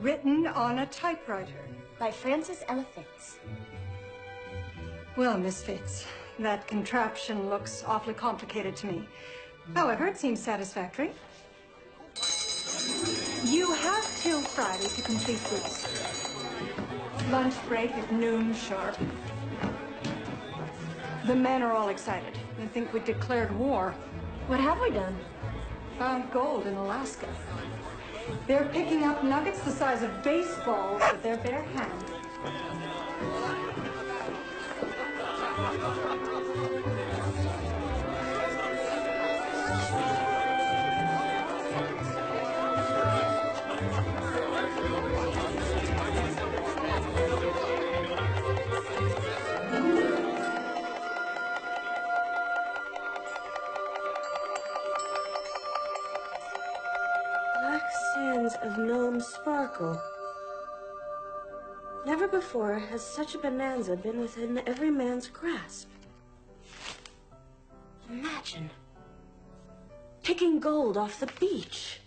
Written on a typewriter. By Francis Ella Fitz. Well, Miss Fitz, that contraption looks awfully complicated to me. However, it seems satisfactory. You have till Friday to complete this. Lunch break at noon sharp. The men are all excited. They think we declared war. What have we done? Found gold in Alaska. They're picking up nuggets the size of baseballs with their bare hands. Of gnome sparkle. Never before has such a bonanza been within every man's grasp. Imagine picking gold off the beach.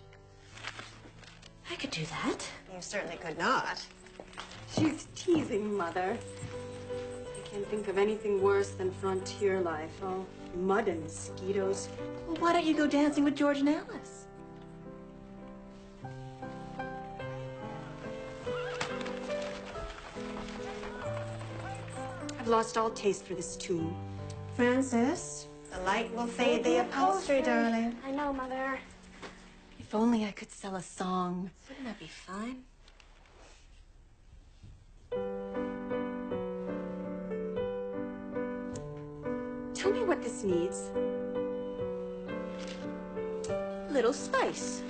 I could do that. You certainly could not. She's teasing, Mother. I can't think of anything worse than frontier life. Oh, mud and mosquitoes. Well, why don't you go dancing with George and Alice? I've lost all taste for this tune. Francis, the light will fade the upholstery, darling. I know, Mother. If only I could sell a song. Wouldn't that be fine? Tell me what this needs. A little spice.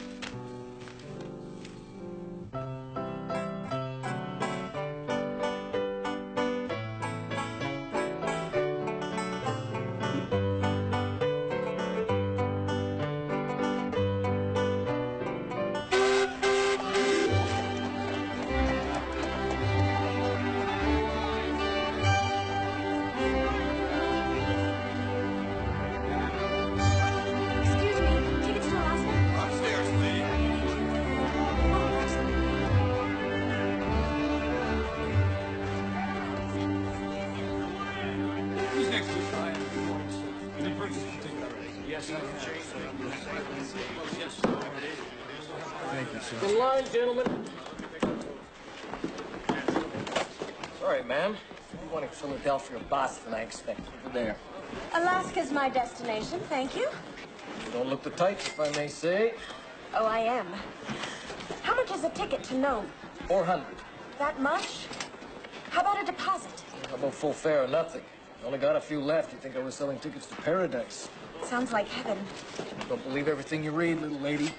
In line, gentlemen. Sorry, ma'am. You wanted Philadelphia or Boston, I expect. Over there. Alaska's my destination, thank you. You don't look the type, if I may say. Oh, I am. How much is a ticket to Nome? 400. That much? How about a deposit? How about full fare or nothing? Only got a few left. You think I was selling tickets to paradise? Sounds like heaven. Don't believe everything you read, little lady.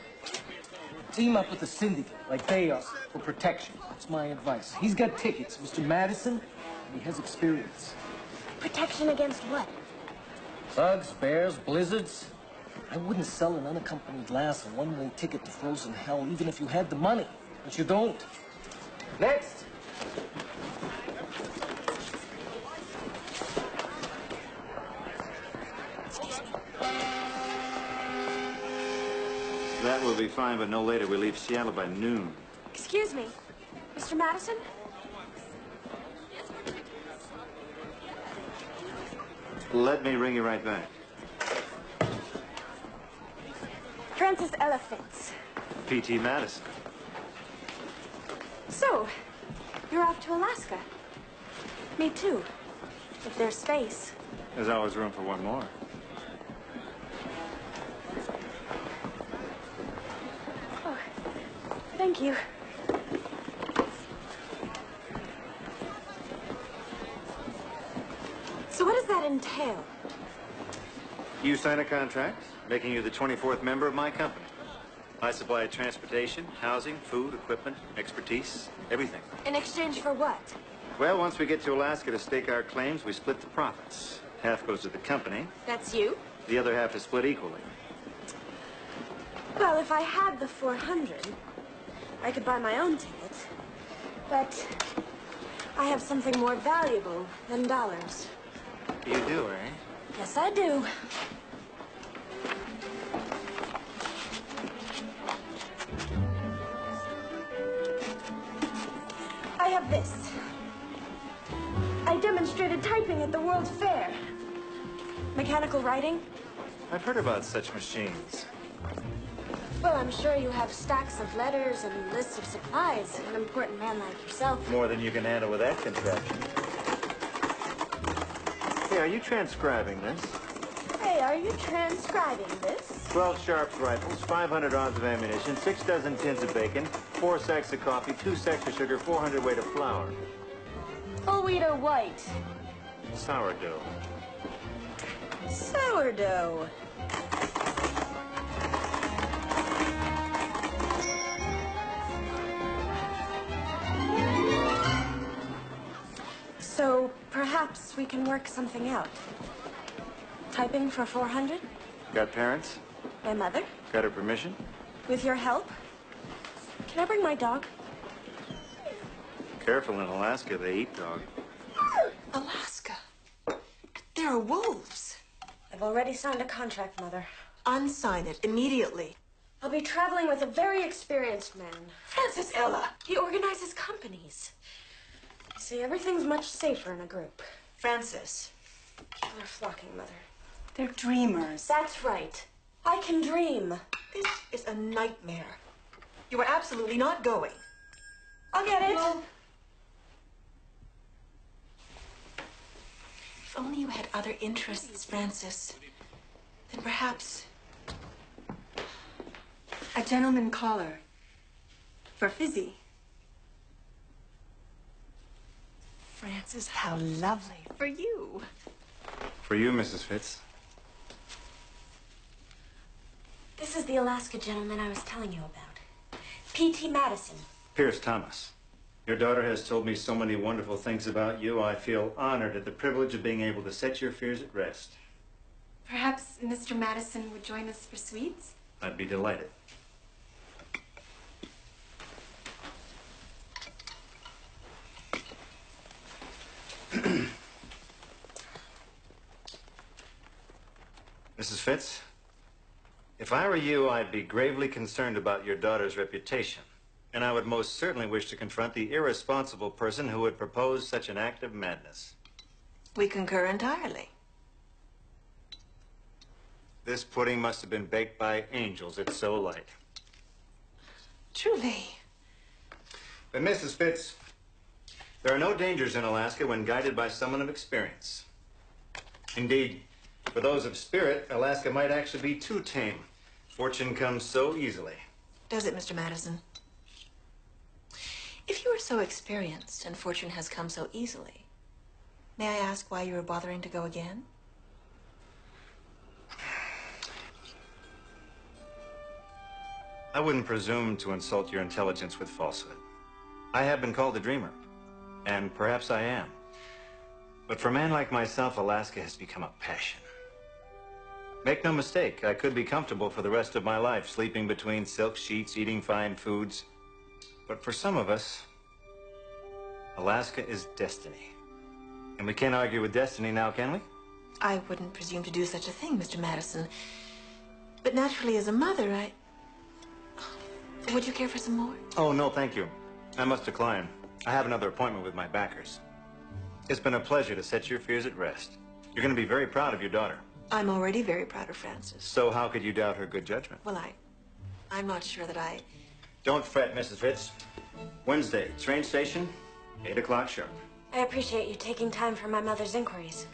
Team up with the syndicate, like they are, for protection. That's my advice. He's got tickets, Mr. Madison, and he has experience. Protection against what? Thugs, bears, blizzards. I wouldn't sell an unaccompanied lass a one-way ticket to frozen hell, even if you had the money. But you don't. Next! That will be fine, but no later. We leave Seattle by noon. Excuse me, Mr. Madison? Let me ring you right back. Francis Ella Fitz. P.T. Madison. So, you're off to Alaska. Me too, if there's space. There's always room for one more. Oh, thank you. So what does that entail? You sign a contract, making you the 24th member of my company. I supply transportation, housing, food, equipment, expertise, everything. In exchange for what? Well, once we get to Alaska to stake our claims, we split the profits. Half goes to the company. That's you? The other half is split equally. Well, if I had the 400, I could buy my own ticket. But I have something more valuable than dollars. You do, eh? Yes, I do. have this. I demonstrated typing at the World's Fair. Mechanical writing? I've heard about such machines. Well, I'm sure you have stacks of letters and lists of supplies. An important man like yourself. More than you can handle with that contraption. Hey, are you transcribing this? Hey, are you transcribing this? 12 Sharps rifles, 500 rounds of ammunition, 6 dozen tins of bacon, 4 sacks of coffee, 2 sacks of sugar, 400 weight of flour. Whole wheat or white? Sourdough. Sourdough. So perhaps we can work something out. Typing for 400? Got parents? My mother? Got her permission? With your help? Can I bring my dog? Careful in Alaska, they eat dog. Alaska. There are wolves. I've already signed a contract, Mother. Unsign it immediately. I'll be traveling with a very experienced man. Francis Ella. He organizes companies. See, everything's much safer in a group. Francis. People are flocking, Mother. They're dreamers. That's right. I can dream. This is a nightmare. You are absolutely not going. I'll get it. If only you had other interests, Francis, then perhaps... A gentleman caller. For Fizzy. Francis, how lovely for you. For you, Mrs. Fitz. This is the Alaska gentleman I was telling you about. P.T. Madison. Pierce Thomas. Your daughter has told me so many wonderful things about you. I feel honored at the privilege of being able to set your fears at rest. Perhaps Mr. Madison would join us for sweets? I'd be delighted. Mrs. Fitz, if I were you, I'd be gravely concerned about your daughter's reputation. And I would most certainly wish to confront the irresponsible person who would propose such an act of madness. We concur entirely. This pudding must have been baked by angels. It's so light. Truly. But Mrs. Fitz, there are no dangers in Alaska when guided by someone of experience. Indeed, for those of spirit, Alaska might actually be too tame. Fortune comes so easily. Does it, Mr. Madison? If you are so experienced and fortune has come so easily, may I ask why you are bothering to go again? I wouldn't presume to insult your intelligence with falsehood. I have been called a dreamer, and perhaps I am. But for a man like myself, Alaska has become a passion. Make no mistake, I could be comfortable for the rest of my life, sleeping between silk sheets, eating fine foods. But for some of us, Alaska is destiny. And we can't argue with destiny now, can we? I wouldn't presume to do such a thing, Mr. Madison. But naturally, as a mother, Would you care for some more? Oh, no, thank you. I must decline. I have another appointment with my backers. It's been a pleasure to set your fears at rest. You're going to be very proud of your daughter. I'm already very proud of Francis. So how could you doubt her good judgment? Well, I'm not sure that I... Don't fret, Mrs. Fitz. Wednesday, train station, 8 o'clock sharp. I appreciate you taking time for my mother's inquiries.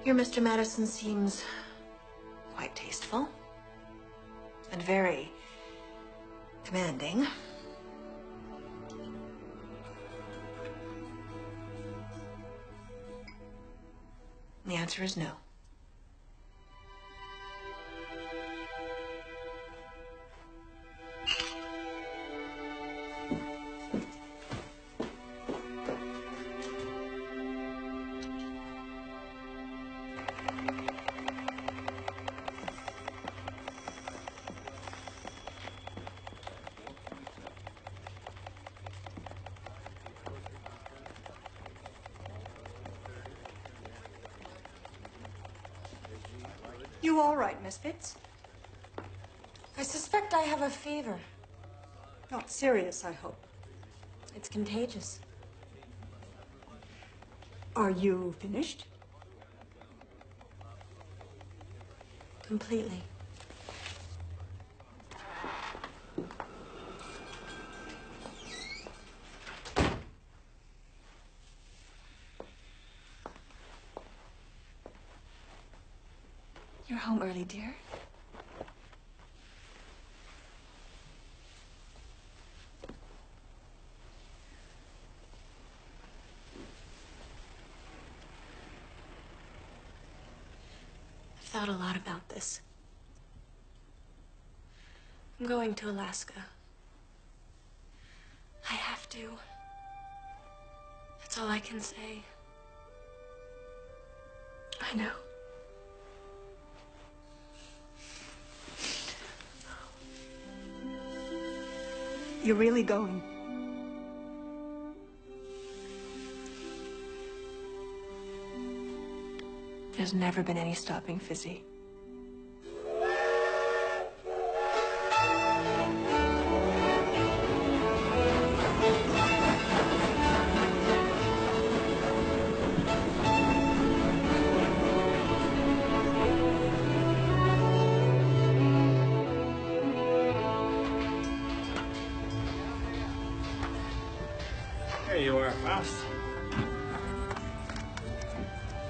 Your Mr. Madison seems quite tasteful and very commanding. The answer is no. You all right, Miss Fitz? I suspect I have a fever. Not serious, I hope. It's contagious. Are you finished? Completely. You're home early, dear. I've thought a lot about this. I'm going to Alaska. I have to. That's all I can say. I know. You're really going? There's never been any stopping Fizzy. There you are, Faust.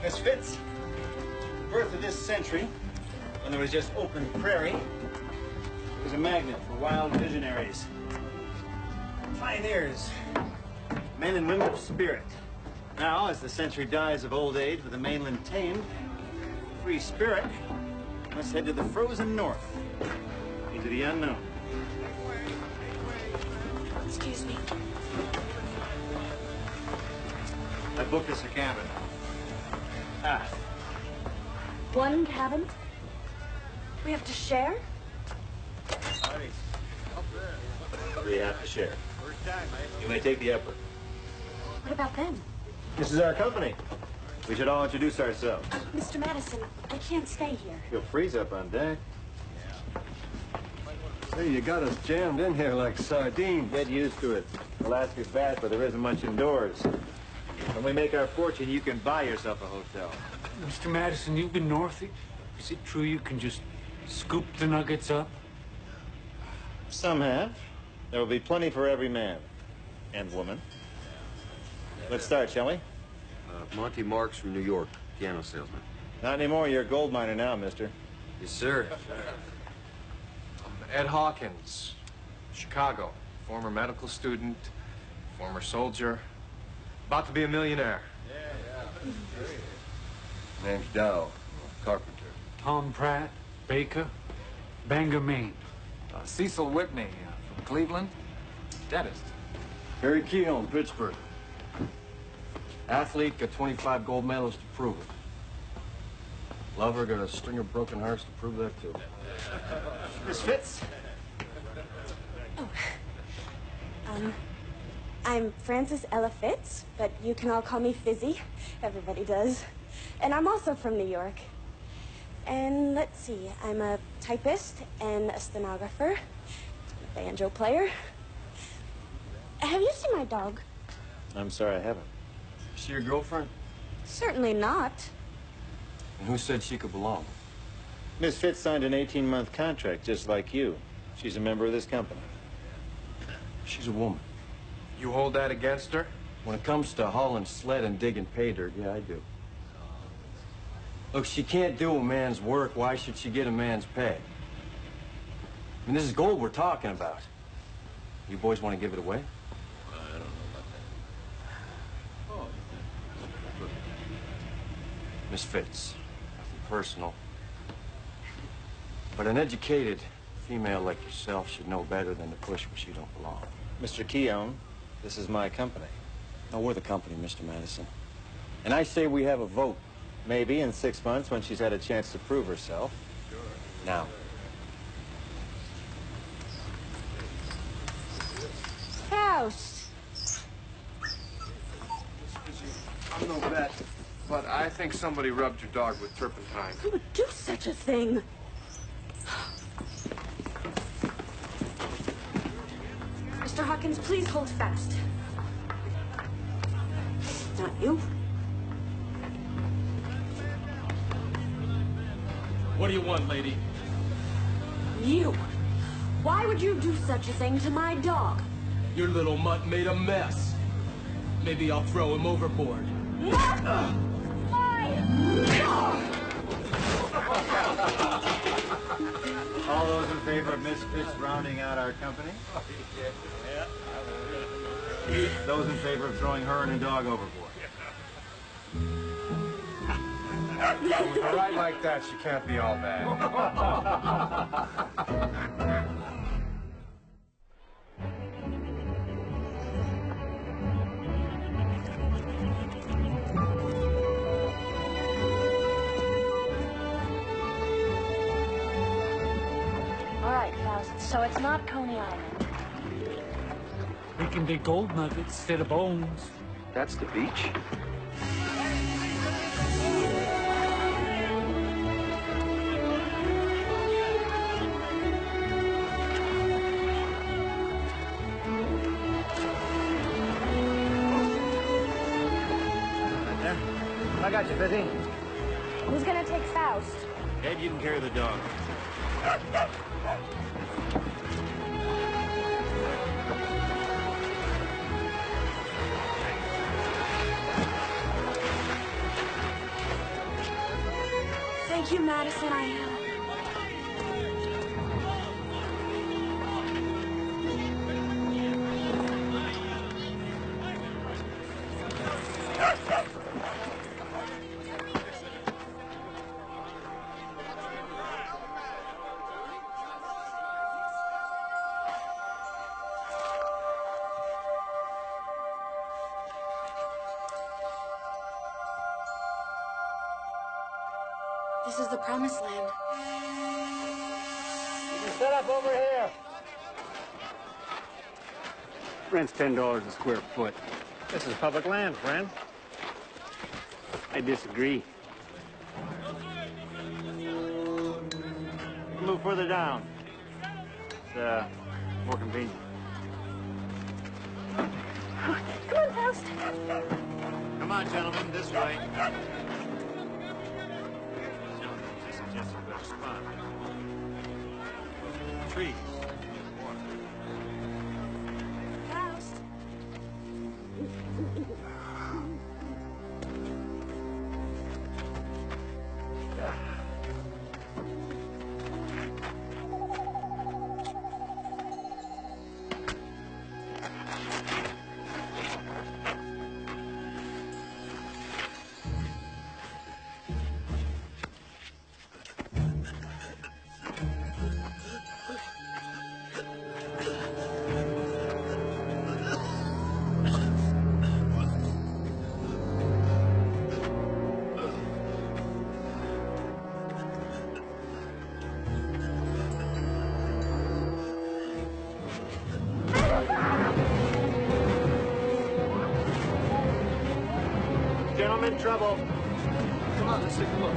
Miss Fitz, birth of this century, when there was just open prairie, was a magnet for wild visionaries, pioneers, men and women of spirit. Now, as the century dies of old age with the mainland tamed, free spirit must head to the frozen north, into the unknown. Excuse me. I booked us a cabin. Ah, One cabin? We have to share? we have to share. You may take the upper. What about them? This is our company. We should all introduce ourselves. Mr. Madison, I can't stay here. You'll freeze up on deck. Hey, you got us jammed in here like sardines. Get used to it. Alaska's bad, but there isn't much indoors. When we make our fortune, you can buy yourself a hotel. Mr. Madison, you've been north. Is it true you can just scoop the nuggets up? Some have. There will be plenty for every man and woman. Let's start, shall we? Monty Marks from New York, piano salesman. Not anymore. You're a gold miner now, mister. Yes, sir. Ed Hawkins, Chicago, former medical student, former soldier, about to be a millionaire. Name's Dow, carpenter. Tom Pratt, Baker, Bangor, Maine. Cecil Whitney from Cleveland, dentist. Harry Keown, Pittsburgh. Athlete, got 25 gold medals to prove it. Lover, got a string of broken hearts to prove that too. Miss Fitz? I'm Frances Ella Fitz, but you can all call me Fizzy. Everybody does. And I'm also from New York. And let's see, I'm a typist and a stenographer, a banjo player. Have you seen my dog? I'm sorry, I haven't. Is she your girlfriend? Certainly not. And who said she could belong? Miss Fitz signed an 18-month contract, just like you. She's a member of this company. She's a woman. You hold that against her? When it comes to hauling sled and digging pay dirt, yeah, I do. Look, she can't do a man's work. Why should she get a man's pay? I mean, this is gold we're talking about. You boys want to give it away? I don't know about that. Miss Fitz, nothing personal. But an educated female like yourself should know better than to push where she don't belong. Mr. Keown, this is my company. No, we're the company, Mr. Madison. And I say we have a vote. Maybe in 6 months when she's had a chance to prove herself. Now. Faust. I'm no bet. But I think somebody rubbed your dog with turpentine. Who would do such a thing? Mr. Hawkins, please hold fast. Not you. What do you want, lady? You. Why would you do such a thing to my dog? Your little mutt made a mess. Maybe I'll throw him overboard. Not my dog! All those in favor of Misfits rounding out our company? Those in favor of throwing her and her dog overboard? With a right like that, she can't be all bad. All right, Faust, so it's not Coney Island. We can dig gold nuggets instead of bones. That's the beach? I got you, Fizzy. Who's gonna take Faust? Ed, you can carry the dog. Thank you, Madison. I am. This is the promised land. You can set up over here. Rent's $10 a square foot. This is public land, friend. I disagree. You can move further down. It's, more convenient. Come on, Faust. Come on, gentlemen, this way. Just a better spot. Trees. Water. Faust. Gentlemen, trouble. Come on, let's take a look.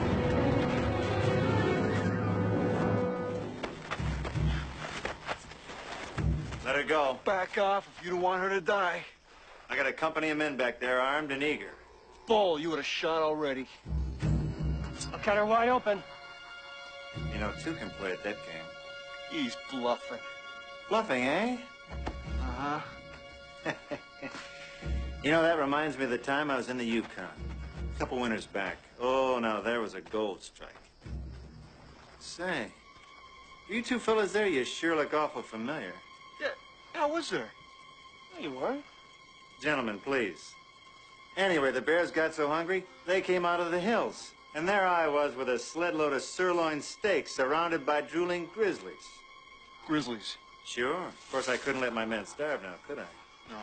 Let her go. Back off if you don't want her to die. I got a company of men back there, armed and eager. Bull, you would have shot already. I'll cut her wide open. You know, two can play at that game. He's bluffing. Bluffing, eh? Uh-huh. You know, that reminds me of the time I was in the Yukon. A couple winters back. Oh, now there was a gold strike. Say, you two fellas there, you sure look awful familiar. Yeah, how was there? No, you weren't. Gentlemen, please. Anyway, the bears got so hungry, they came out of the hills. And there I was with a sled load of sirloin steaks surrounded by drooling grizzlies. Grizzlies. Sure. Of course, I couldn't let my men starve now, could I? No.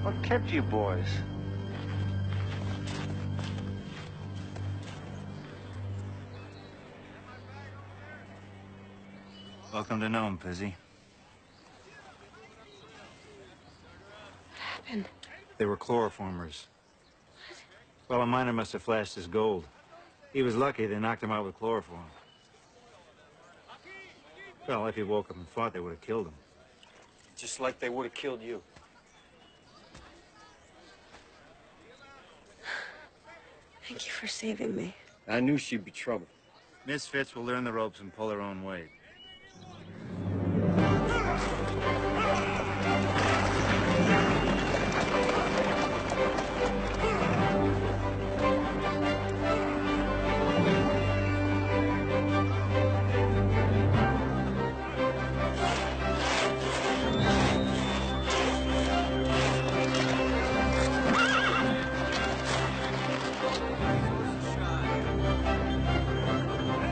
What kept you boys? Welcome to Nome, Pizzy. What happened? They were chloroformers. Well, a miner must have flashed his gold. He was lucky they knocked him out with chloroform. Well, if he woke up and fought, they would have killed him. Just like they would have killed you. Thank you for saving me. I knew she'd be trouble. Misfits will learn the ropes and pull their own weight.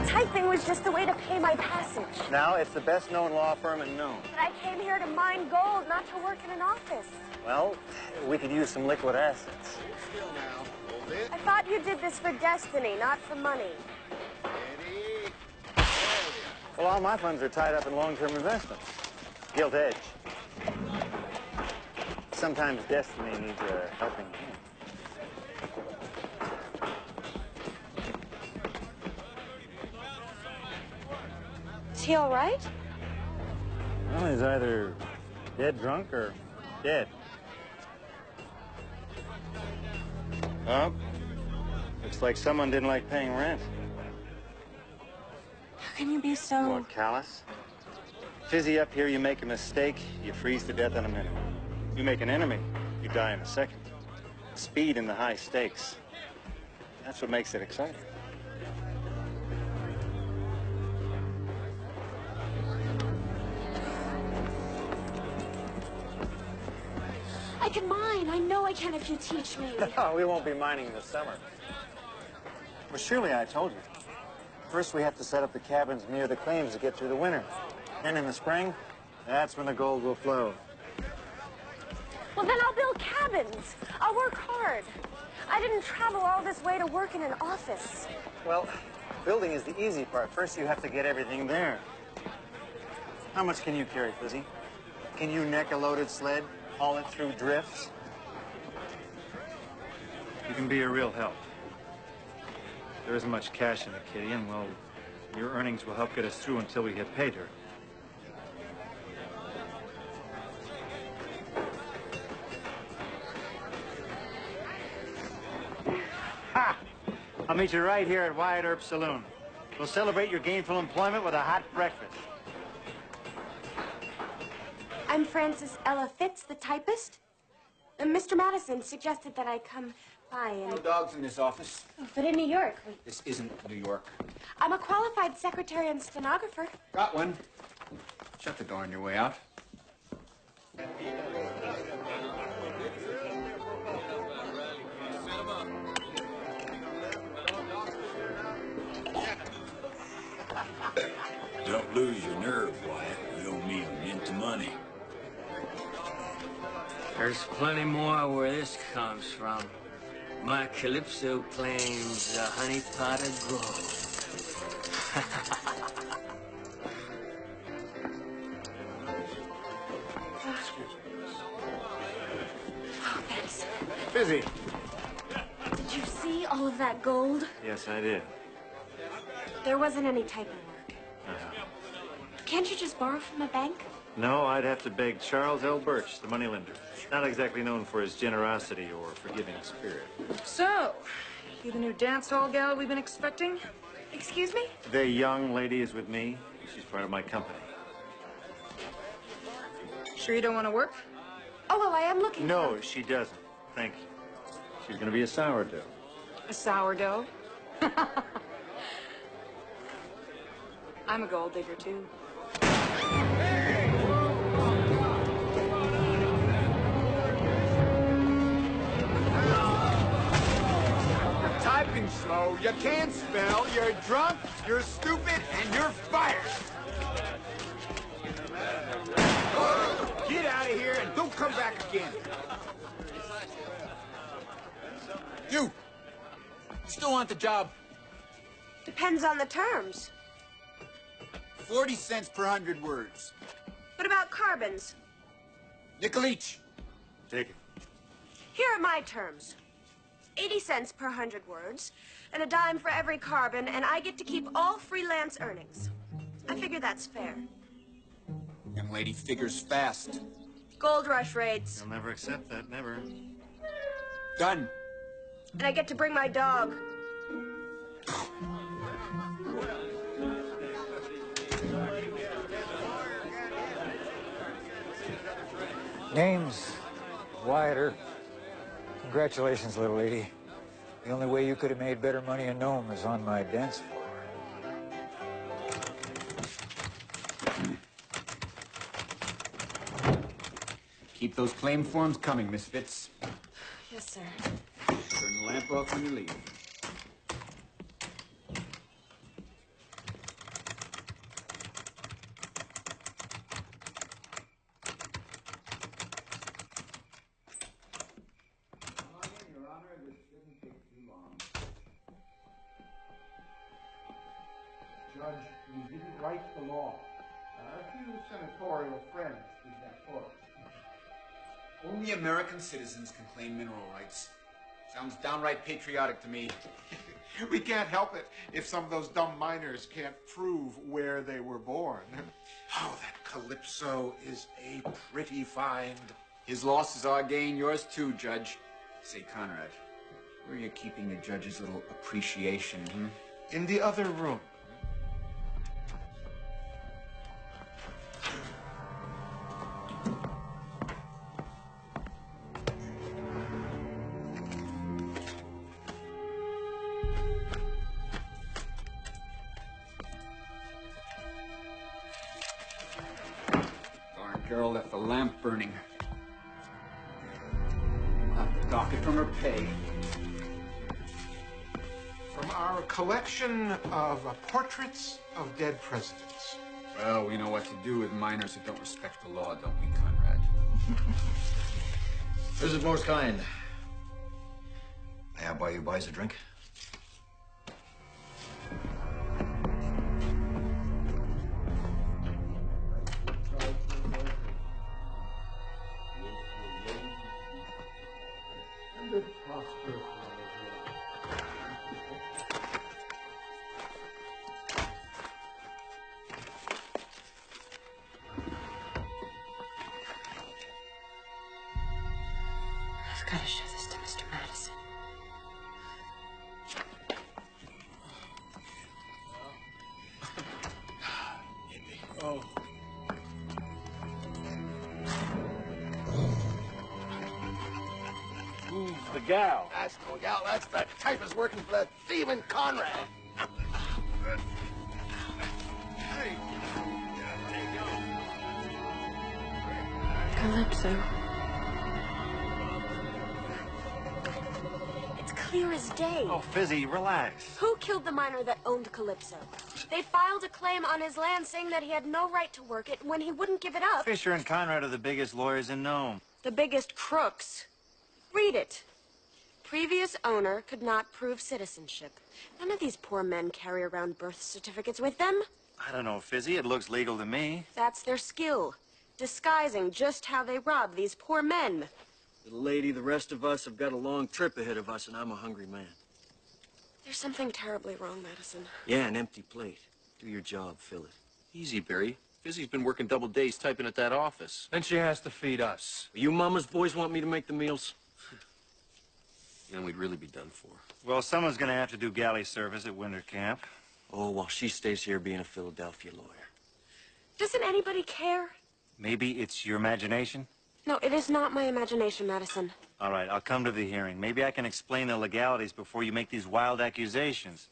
Typing was just a way to pay my passage. Now, it's the best-known law firm in Nome. But I came here to mine gold, not to work in an office. Well, we could use some liquid assets. I thought you did this for destiny, not for money. Well, all my funds are tied up in long-term investments. Gilt edge. Sometimes destiny needs a helping hand. Is he all right? Well, he's either dead drunk or dead. Oh, looks like someone didn't like paying rent. How can you be so... What, callous? Fizzy, up here, you make a mistake, you freeze to death in a minute. You make an enemy, you die in a second. Speed and the high stakes. That's what makes it exciting. I can mine. I know I can if you teach me. No, we won't be mining this summer. Well, surely I told you. First, we have to set up the cabins near the claims to get through the winter. Then in the spring, that's when the gold will flow. Well, then I'll build cabins. I'll work hard. I didn't travel all this way to work in an office. Well, building is the easy part. First, you have to get everything there. How much can you carry, Fizzy? Can you neck a loaded sled, haul it through drifts? You can be a real help. There isn't much cash in the kitty, and, well, your earnings will help get us through until we hit pay dirt. Ha! I'll meet you right here at Wyatt Earp Saloon. We'll celebrate your gainful employment with a hot breakfast. I'm Frances Ella Fitz, the typist. Mr. Madison suggested that I come by and... No dogs in this office. Oh, but in New York, This isn't New York. I'm a qualified secretary and stenographer. Got one. Shut the door on your way out. Don't lose your nerve, Wyatt. You don't need a mint of money. There's plenty more where this comes from. My Calypso claims a honey pot of gold. Oh, thanks. Fizzy. Did you see all of that gold? Yes, I did. There wasn't any typing work. Can't you just borrow from a bank? No, I'd have to beg Charles L. Birch, the moneylender. Not exactly known for his generosity or forgiving spirit. So, you the new dance hall gal we've been expecting? Excuse me? The young lady is with me. She's part of my company. Sure you don't want to work? Oh, well, I am looking No, for... she doesn't. Thank you. She's going to be a sourdough. A sourdough? I'm a gold digger, too. Typing slow, you can't spell, you're drunk, you're stupid, and you're fired. Get out of here and don't come back again. You still want the job? Depends on the terms. 40 cents per 100 words. What about carbons? Nickel each. Take it. Here are my terms. 80 cents per 100 words, and a dime for every carbon, and I get to keep all freelance earnings. I figure that's fair. Young lady figures fast. Gold rush rates. I'll never accept that, never. Done. And I get to bring my dog. Name's Wyatt. Congratulations, little lady. The only way you could have made better money in Nome is on my dance floor. Keep those claim forms coming, Miss Fitz. Yes, sir. Turn the lamp off when you leave. Judge, you didn't write the law. A few senatorial friends did that for us. Only American citizens can claim mineral rights. Sounds downright patriotic to me. We can't help it if some of those dumb miners can't prove where they were born. Oh, that Calypso is a pretty find. His loss is our gain, yours too, Judge. Say, Conrad, where are you keeping the judge's little appreciation, In the other room. Darn girl left the lamp burning. I'll have to dock it from her pay. From our collection of portraits of dead presidents. Well, we know what to do with minors who don't respect the law, don't we, Conrad? Visit most kind. May I buy you boys a drink? I've got to show this to Mr. Madison. Oh. Who's the gal? That's no gal. That's the typist working for the thieving Conrad. Hey. Calypso. It's clear as day. Oh, Fizzy, relax. Who killed the miner that owned Calypso? They filed a claim on his land saying that he had no right to work it when he wouldn't give it up. Fisher and Conrad are the biggest lawyers in Nome. The biggest crooks. Read it. Previous owner could not prove citizenship. None of these poor men carry around birth certificates with them. I don't know, Fizzy. It looks legal to me. That's their skill. Disguising just how they rob these poor men. Little lady, the rest of us have got a long trip ahead of us, and I'm a hungry man. There's something terribly wrong, Madison. Yeah, an empty plate. Do your job, fill it. Easy, Barry. Fizzy's been working double days typing at that office. Then she has to feed us. You mama's boys want me to make the meals? Then we'd really be done for. Well, someone's going to have to do galley service at winter camp. Oh, while she stays here being a Philadelphia lawyer. Doesn't anybody care? Maybe it's your imagination? No, it is not my imagination, Madison. All right, I'll come to the hearing. Maybe I can explain the legalities before you make these wild accusations.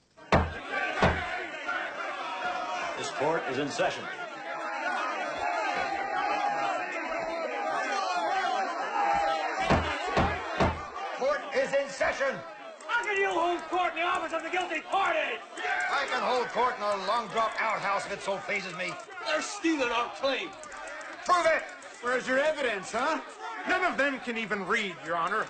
This court is in session. Court is in session. How can you hold court in the office of the guilty party? I can hold court in a long drop outhouse if it so pleases me. They're stealing our claim. Prove it! Where's your evidence, huh? None of them can even read, Your Honor.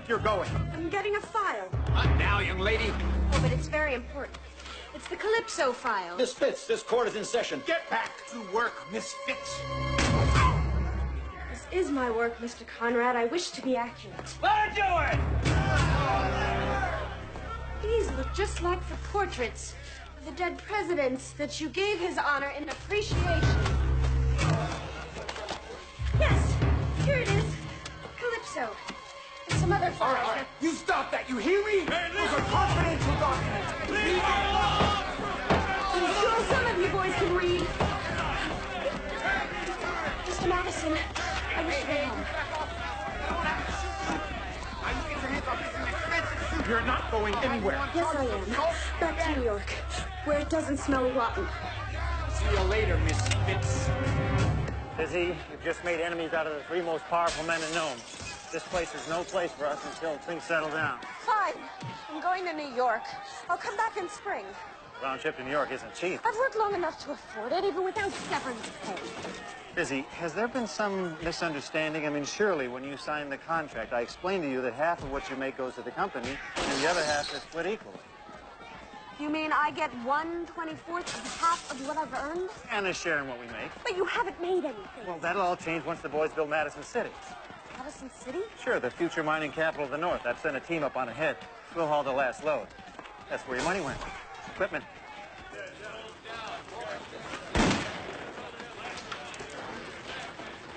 think you're going? I'm getting a file. Not now, young lady. Oh, but it's very important. It's the Calypso file. Miss Fitz, this court is in session. Get back to work, Miss Fitz. This is my work, Mr. Conrad. I wish to be accurate. Let her do it! These look just like the portraits of the dead presidents that you gave his honor in appreciation. Yes, here it is. Calypso. And some other files. All right. You stop that, you hear me? Those are confidential documents. Leave her alone! I'm sure some of you boys can read. Mr. Madison, I wish to go home. You're not going anywhere. Yes, I am. Back to New York, where it doesn't smell rotten. See you later, Miss Fitz. Fizzy, you've just made enemies out of the three most powerful men in Nome. This place is no place for us until things settle down. Fine. I'm going to New York. I'll come back in spring. The round trip to New York isn't cheap. I've worked long enough to afford it, even without severance pay. Fizzy, has there been some misunderstanding? I mean, surely when you signed the contract, I explained to you that half of what you make goes to the company, and the other half is split equally. You mean I get 1/24 of half of what I've earned? And a share in what we make. But you haven't made anything. Well, that'll all change once the boys build Madison City. Madison City? Sure, the future mining capital of the North. I've sent a team up on ahead. We'll haul the last load. That's where your money went. Equipment.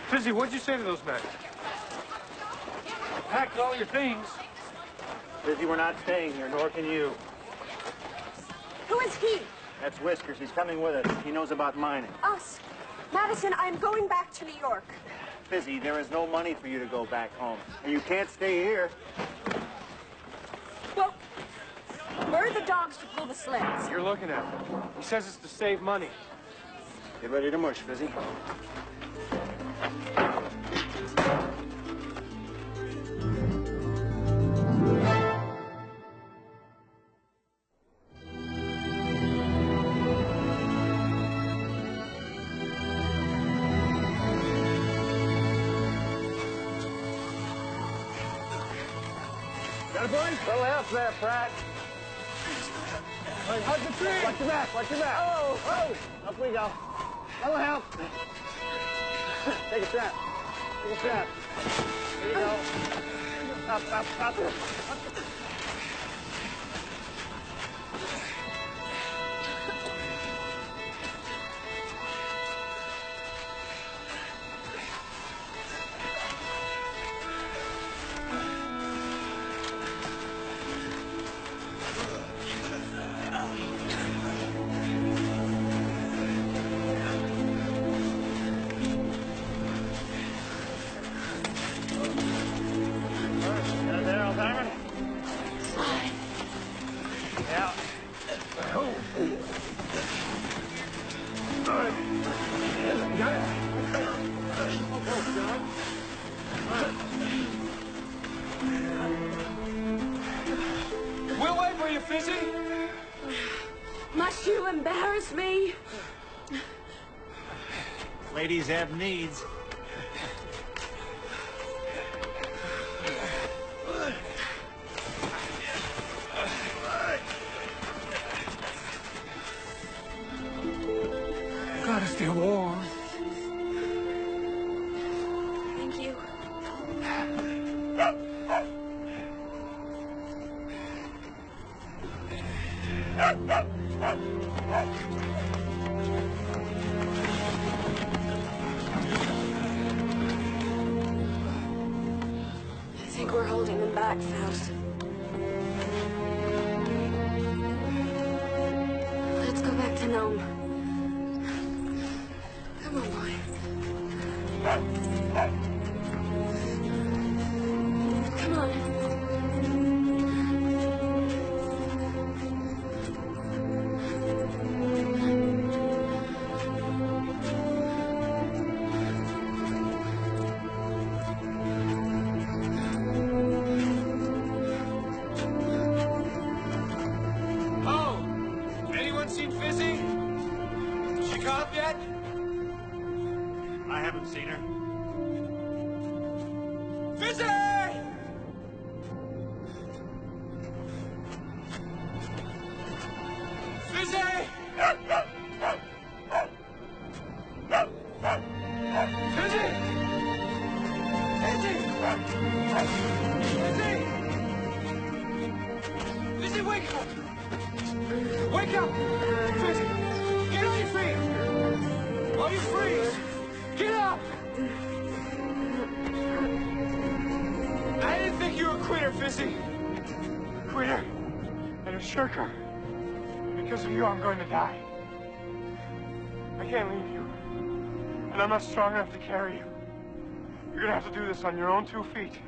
Fizzy, what'd you say to those men? Packed all your things. Fizzy, we're not staying here, nor can you. Who is he? That's Whiskers. He's coming with us. He knows about mining. Us. Madison, I'm going back to New York. Fizzy, there is no money for you to go back home. And you can't stay here. Well, where are the dogs to pull the sleds? You're looking at him. He says it's to save money. Get ready to mush, Fizzy. Got a bunch? Little help there, Pratt. Hey, hug the tree! Watch your back, watch your back. Oh! Up we go. Little help. Take a strap. Take a strap. There you go. Up. We'll wait for you, Fizzy. Must you embarrass me? Ladies have needs. Gotta stay warm. Thank you. I think we're holding them back, Faust. Let's go back to Nome. Come on, boy. Come on. Oh! Anyone seen Fizzy? She caught up yet? I haven't seen her. Fizzy! Fizzy! Fizzy! Fizzy! Fizzy! Fizzy, wake up! Wake up! Fizzy! Get on your feet! On your freeze! Get up! I didn't think you were a quitter, Fizzy. Quitter and a shirker. Because of you, I'm going to die. I can't leave you. And I'm not strong enough to carry you. You're gonna have to do this on your own 2 feet.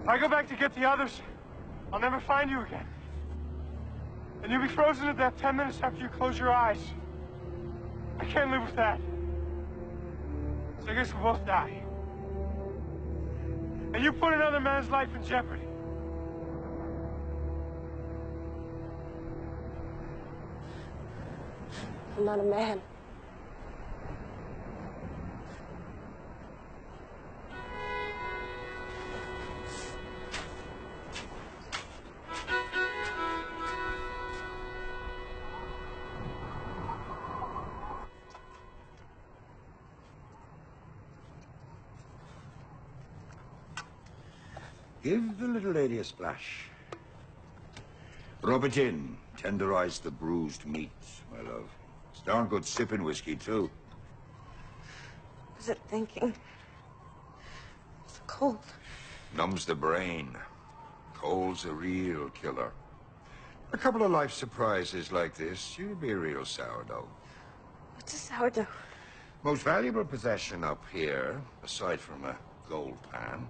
If I go back to get the others, I'll never find you again. And you'll be frozen to death 10 minutes after you close your eyes. I can't live with that. So I guess we'll both die. And you put another man's life in jeopardy. I'm not a man. Give the little lady a splash. Rub it in. Tenderize the bruised meat, my love. It's darn good sipping whiskey, too. What was it thinking? It's cold. Numbs the brain. Cold's a real killer. A couple of life surprises like this, you'd be a real sourdough. What's a sourdough? Most valuable possession up here, aside from a gold pan,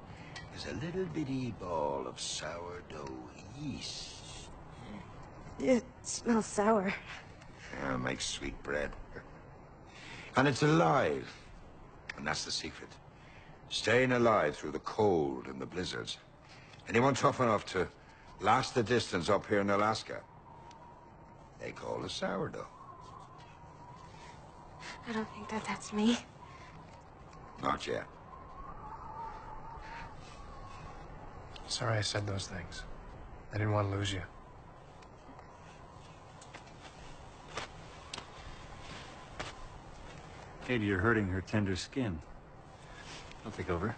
is a little bitty ball of sourdough yeast. It smells sour. Yeah, it makes sweet bread. And it's alive. And that's the secret. Staying alive through the cold and the blizzards. Anyone tough enough to last the distance up here in Alaska, they call a sourdough. I don't think that's me. Not yet. Sorry I said those things. I didn't want to lose you. Katie, you're hurting her tender skin. I'll take over.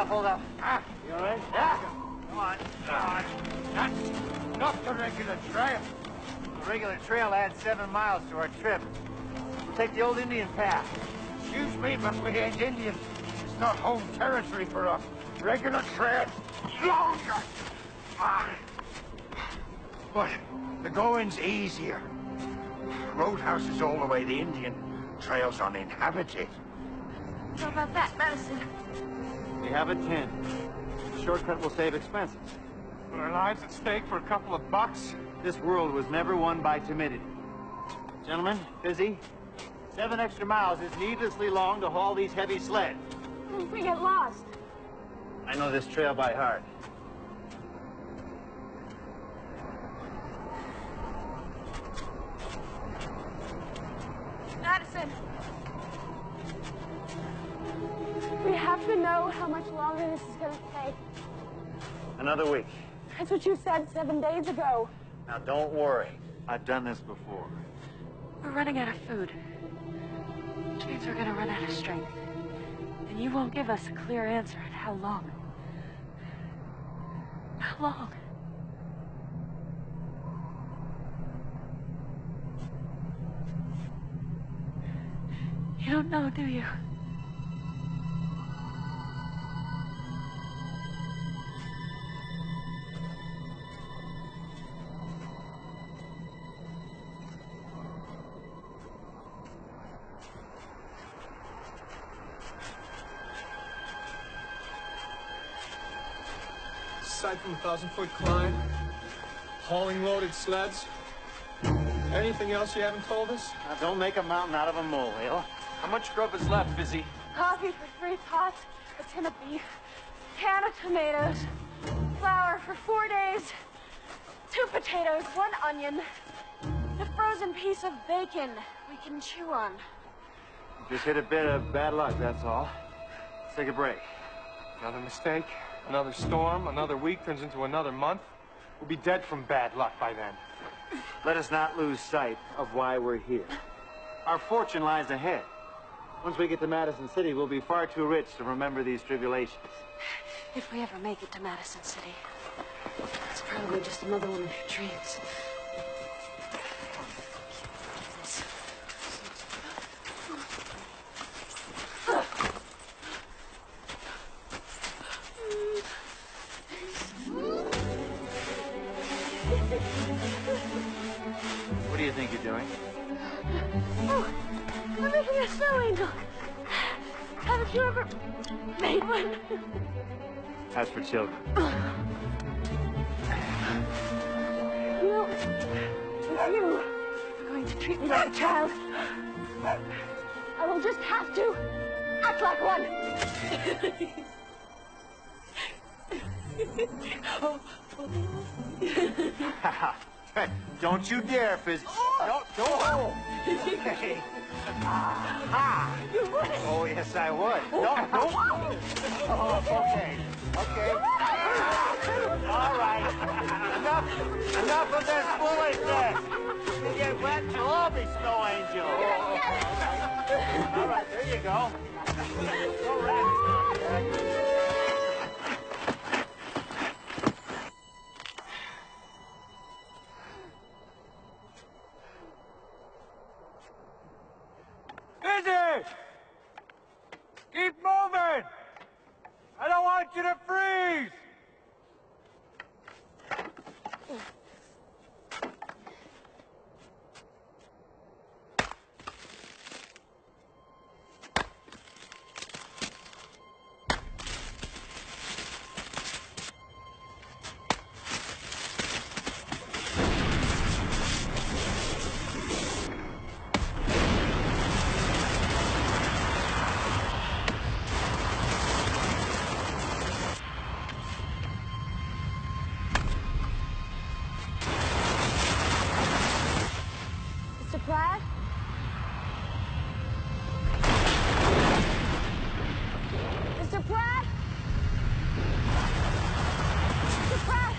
Hold up. You all right? Yeah. Come on. That's not the regular trail. The regular trail adds 7 miles to our trip. We'll take the old Indian path. Excuse me, but we ain't Indian. It's not home territory for us. Regular trail, longer. But the going's easier. Roadhouse is all the way. The Indian trail's uninhabited. How about that, Madison? We have a 10. The shortcut will save expenses. Put our lives at stake for a couple of bucks? This world was never won by timidity. Gentlemen, Fizzy, 7 extra miles is needlessly long to haul these heavy sleds. What if we get lost? I know this trail by heart. Madison! We have to know how much longer this is going to take. Another week. That's what you said 7 days ago. Now, don't worry. I've done this before. We're running out of food. Which means we're gonna run out of strength. And you won't give us a clear answer on how long. How long? You don't know, do you? Aside from a 1,000-foot climb, hauling loaded sleds, anything else you haven't told us? Now, don't make a mountain out of a molehill. How much grub is left, Fizzy? Coffee for 3 pots, a tin of beef, can of tomatoes, for 4 days. 2 potatoes, 1 onion, a frozen piece of bacon we can chew on. Just hit a bit of bad luck, that's all. Let's take a break. Another mistake, another storm, another week turns into another month. We'll be dead from bad luck by then. Let us not lose sight of why we're here. Our fortune lies ahead. Once we get to Madison City, we'll be far too rich to remember these tribulations. If we ever make it to Madison City, it's probably just another one of your dreams. What do you think you're doing? Oh, I'm making a snow angel. Haven't you ever made one? As for children. You know, if you are going to treat me like a child, I will just have to act like one. Don't you dare, Fizz. No, don't. Hey. You wouldn't. Oh, yes, I would. No, don't. Oh, okay. Okay. All right. Enough of this foolishness. You get wet, you'll all be snow angels. All right, there you go. Go rest. Fizzy! Keep moving! I don't want you to freeze! Mr. Pratt? Mr. Pratt? Mr. Pratt?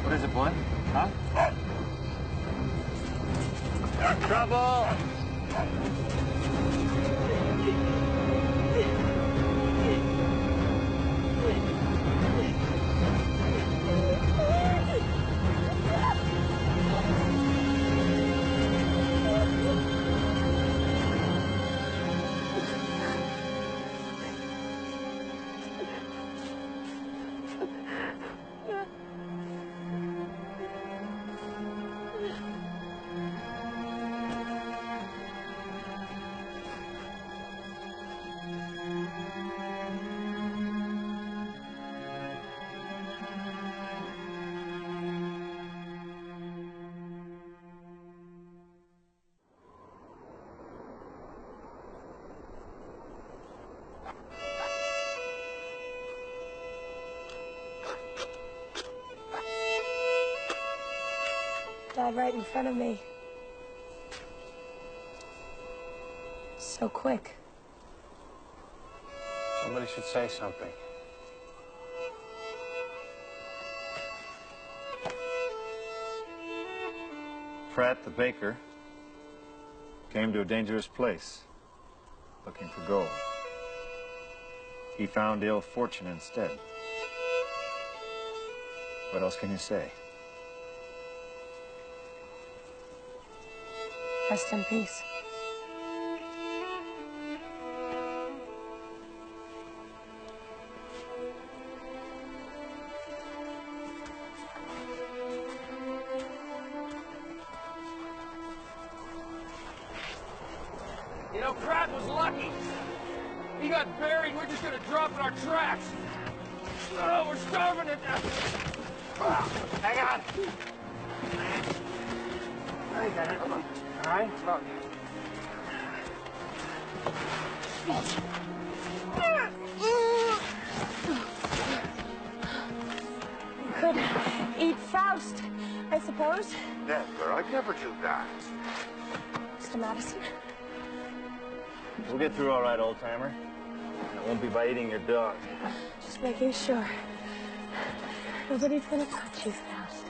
What is it, Blunt? Huh? Trouble! Died right in front of me. So quick. Somebody should say something. Pratt, the baker, came to a dangerous place, looking for gold. He found ill fortune instead. What else can you say? Rest in peace. You know, Pratt was lucky. He got buried, we're just gonna drop in our tracks. Oh, we're starving to death. Hang on. I got it. All right? Look. You could eat Faust, I suppose. Never. I'd never do that. Mr. Madison. We'll get through all right, old-timer. It won't be by eating your dog. Just making sure. Nobody's gonna touch you, Faust.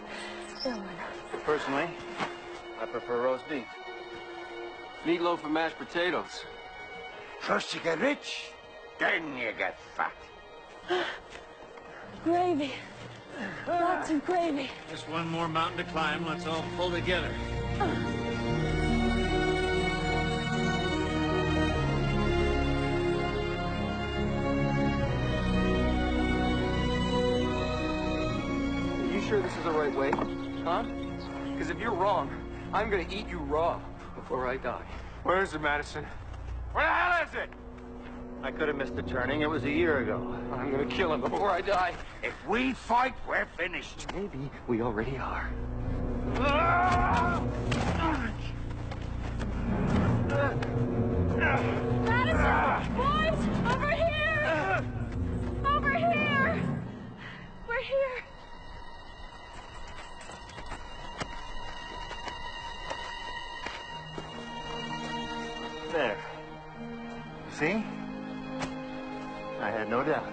No one. Personally, I prefer roast beef. Meatloaf and mashed potatoes. First you get rich, then you get fat. Gravy. Lots of gravy. Just one more mountain to climb. Let's all pull together. Are you sure this is the right way? Huh? Because if you're wrong, I'm gonna eat you raw before I die. Where is it, Madison? Where the hell is it? I could have missed the turning. It was a year ago. I'm gonna kill him before I die. If we fight, we're finished. Maybe we already are. Madison! Boys! Over here! Over here! We're here. There. See? I had no doubt.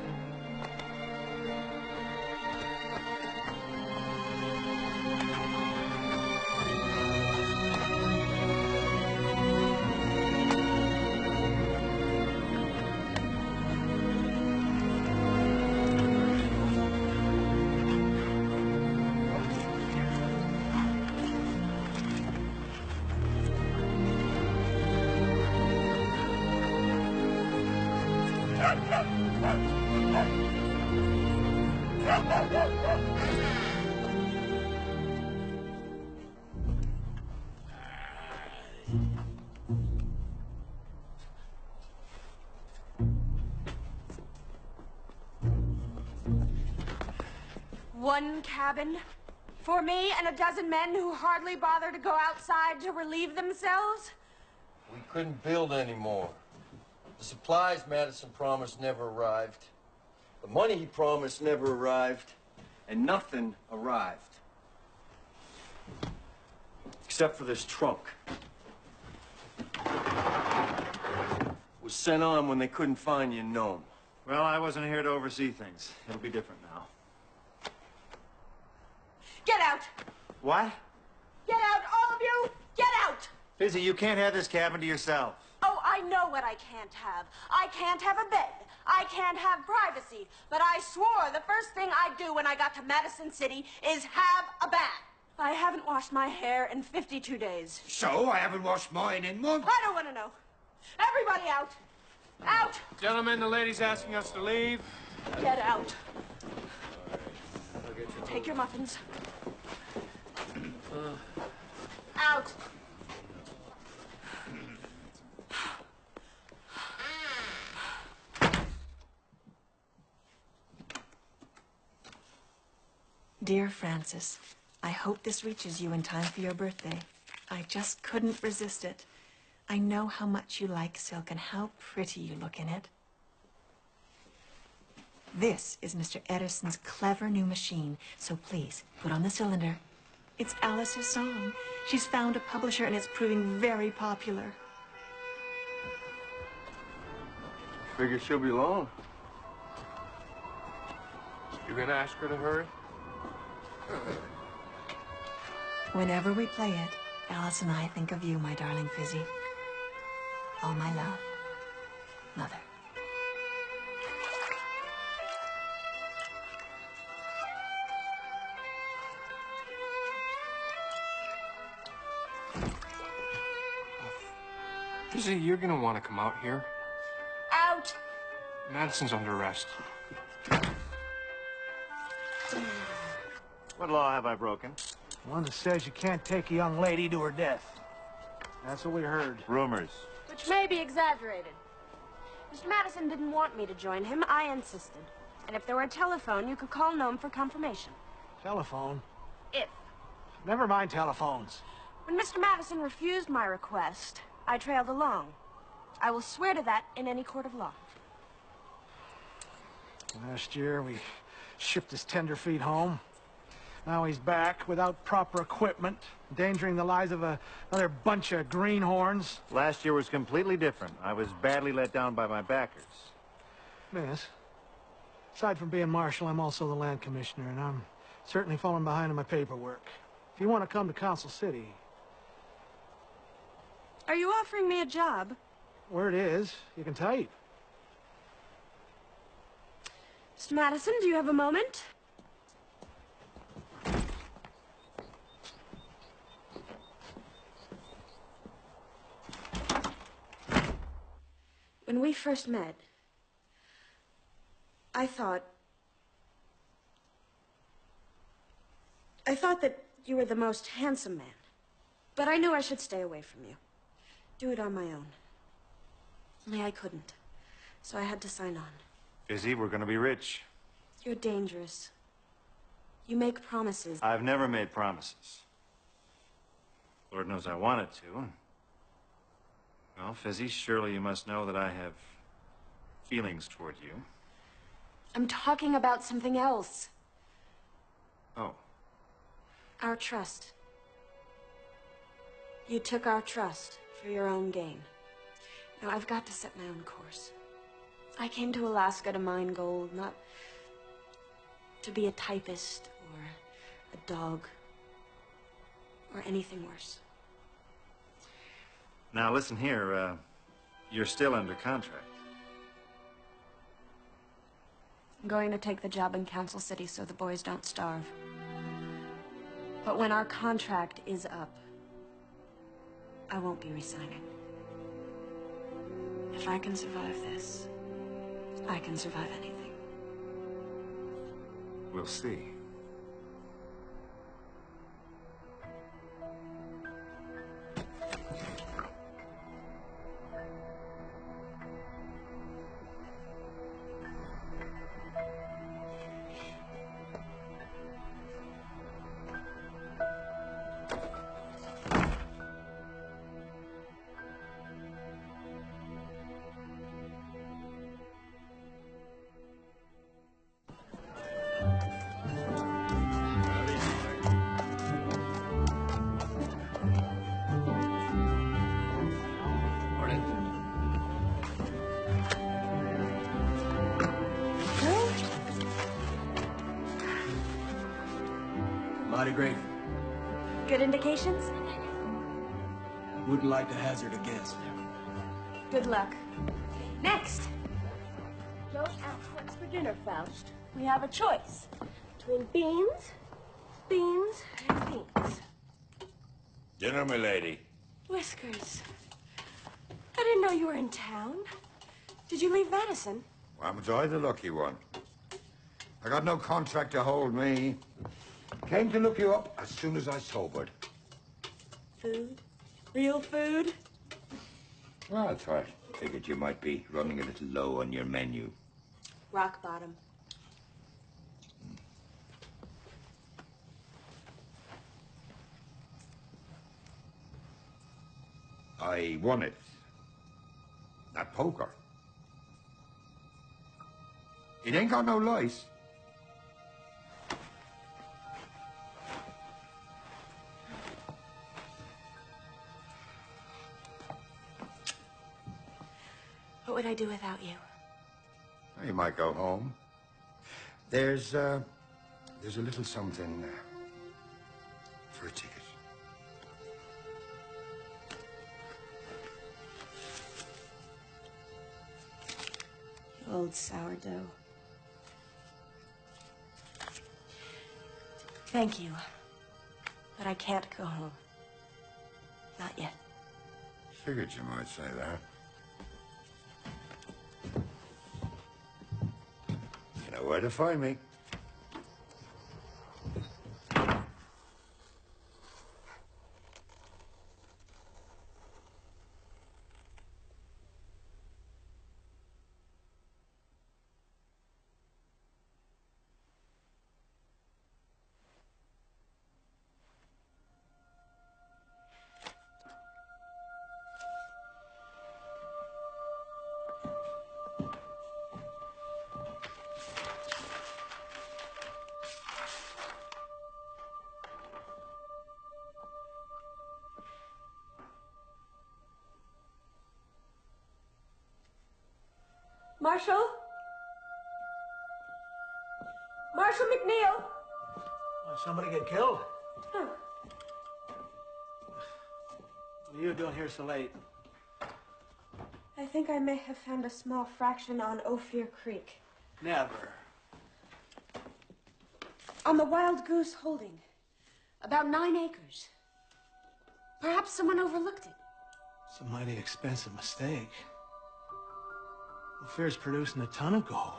One cabin for me and a dozen men who hardly bother to go outside to relieve themselves? We couldn't build anymore. The supplies Madison promised never arrived. The money he promised never arrived. And nothing arrived. Except for this trunk. It was sent on when they couldn't find you in Nome. Well, I wasn't here to oversee things. It'll be different now. Get out! What? Get out, all of you! Get out! Fizzy, you can't have this cabin to yourself. Oh, I know what I can't have. I can't have a bed. I can't have privacy. But I swore the first thing I'd do when I got to Madison City is have a bath. I haven't washed my hair in 52 days. So I haven't washed mine in months. I don't want to know. Everybody out. Out! Gentlemen, the lady's asking us to leave. Get out. Take your muffins. Out. Dear Francis, I hope this reaches you in time for your birthday. I just couldn't resist it. I know how much you like silk and how pretty you look in it. This is Mr. Edison's clever new machine, so please, put on the cylinder. It's Alice's song. She's found a publisher and it's proving very popular. Figure she'll be long. You gonna ask her to hurry? Whenever we play it, Alice and I think of you, my darling Fizzy. All my love, Mother. Fizzy, you're gonna want to come out here. Out! Madison's under arrest. What law have I broken? One that says you can't take a young lady to her death. That's what we heard. Rumors. Which may be exaggerated. Mr. Madison didn't want me to join him. I insisted. And if there were a telephone, you could call Nome for confirmation. Telephone? If. Never mind telephones. When Mr. Madison refused my request, I trailed along. I will swear to that in any court of law. Last year, we shipped his tenderfeet home. Now he's back without proper equipment, endangering the lives of another bunch of greenhorns. Last year was completely different. I was badly let down by my backers. Miss, aside from being marshal, I'm also the land commissioner, and I'm certainly falling behind on my paperwork. If you want to come to Council City... Are you offering me a job? Word is, you can type. Mr. Madison, do you have a moment? When we first met, I thought that you were the most handsome man. But I knew I should stay away from you. Do it on my own. Only I couldn't. So I had to sign on. Fizzy, we're gonna be rich. You're dangerous. You make promises. I've never made promises. Lord knows I wanted to. Well, Fizzy, surely you must know that I have feelings toward you. I'm talking about something else. Oh. Our trust. You took our trust for your own gain. Now I've got to set my own course. I came to Alaska to mine gold, not to be a typist or a dog or anything worse. Now listen here, you're still under contract. I'm going to take the job in Council City so the boys don't starve. But when our contract is up, I won't be resigning. If I can survive this, I can survive anything. We'll see. Mighty grateful. Good indications? Wouldn't like to hazard a guess. Good luck. Next. Don't ask what's for dinner, Faust. We have a choice between beans, beans, and beans. Dinner, my lady. Whiskers. I didn't know you were in town. Did you leave Madison? Why was I the lucky one? I got no contract to hold me. Came to look you up as soon as I sobered. Food? Real food? Well, I thought, figured you might be running a little low on your menu. Rock bottom. I won it. That poker. It ain't got no lice. What would I do without you? You might go home. There's a little something for a ticket. You old sourdough. Thank you. But I can't go home. Not yet. Figured you might say that. You know where to find me. Marshall? Marshall McNeil? Somebody get killed? Oh. What are you doing here so late? I think I may have found a small fraction on Ophir Creek. Never. On the Wild Goose Holding. About 9 acres. Perhaps someone overlooked it. It's a mighty expensive mistake. Ophir's producing a ton of gold.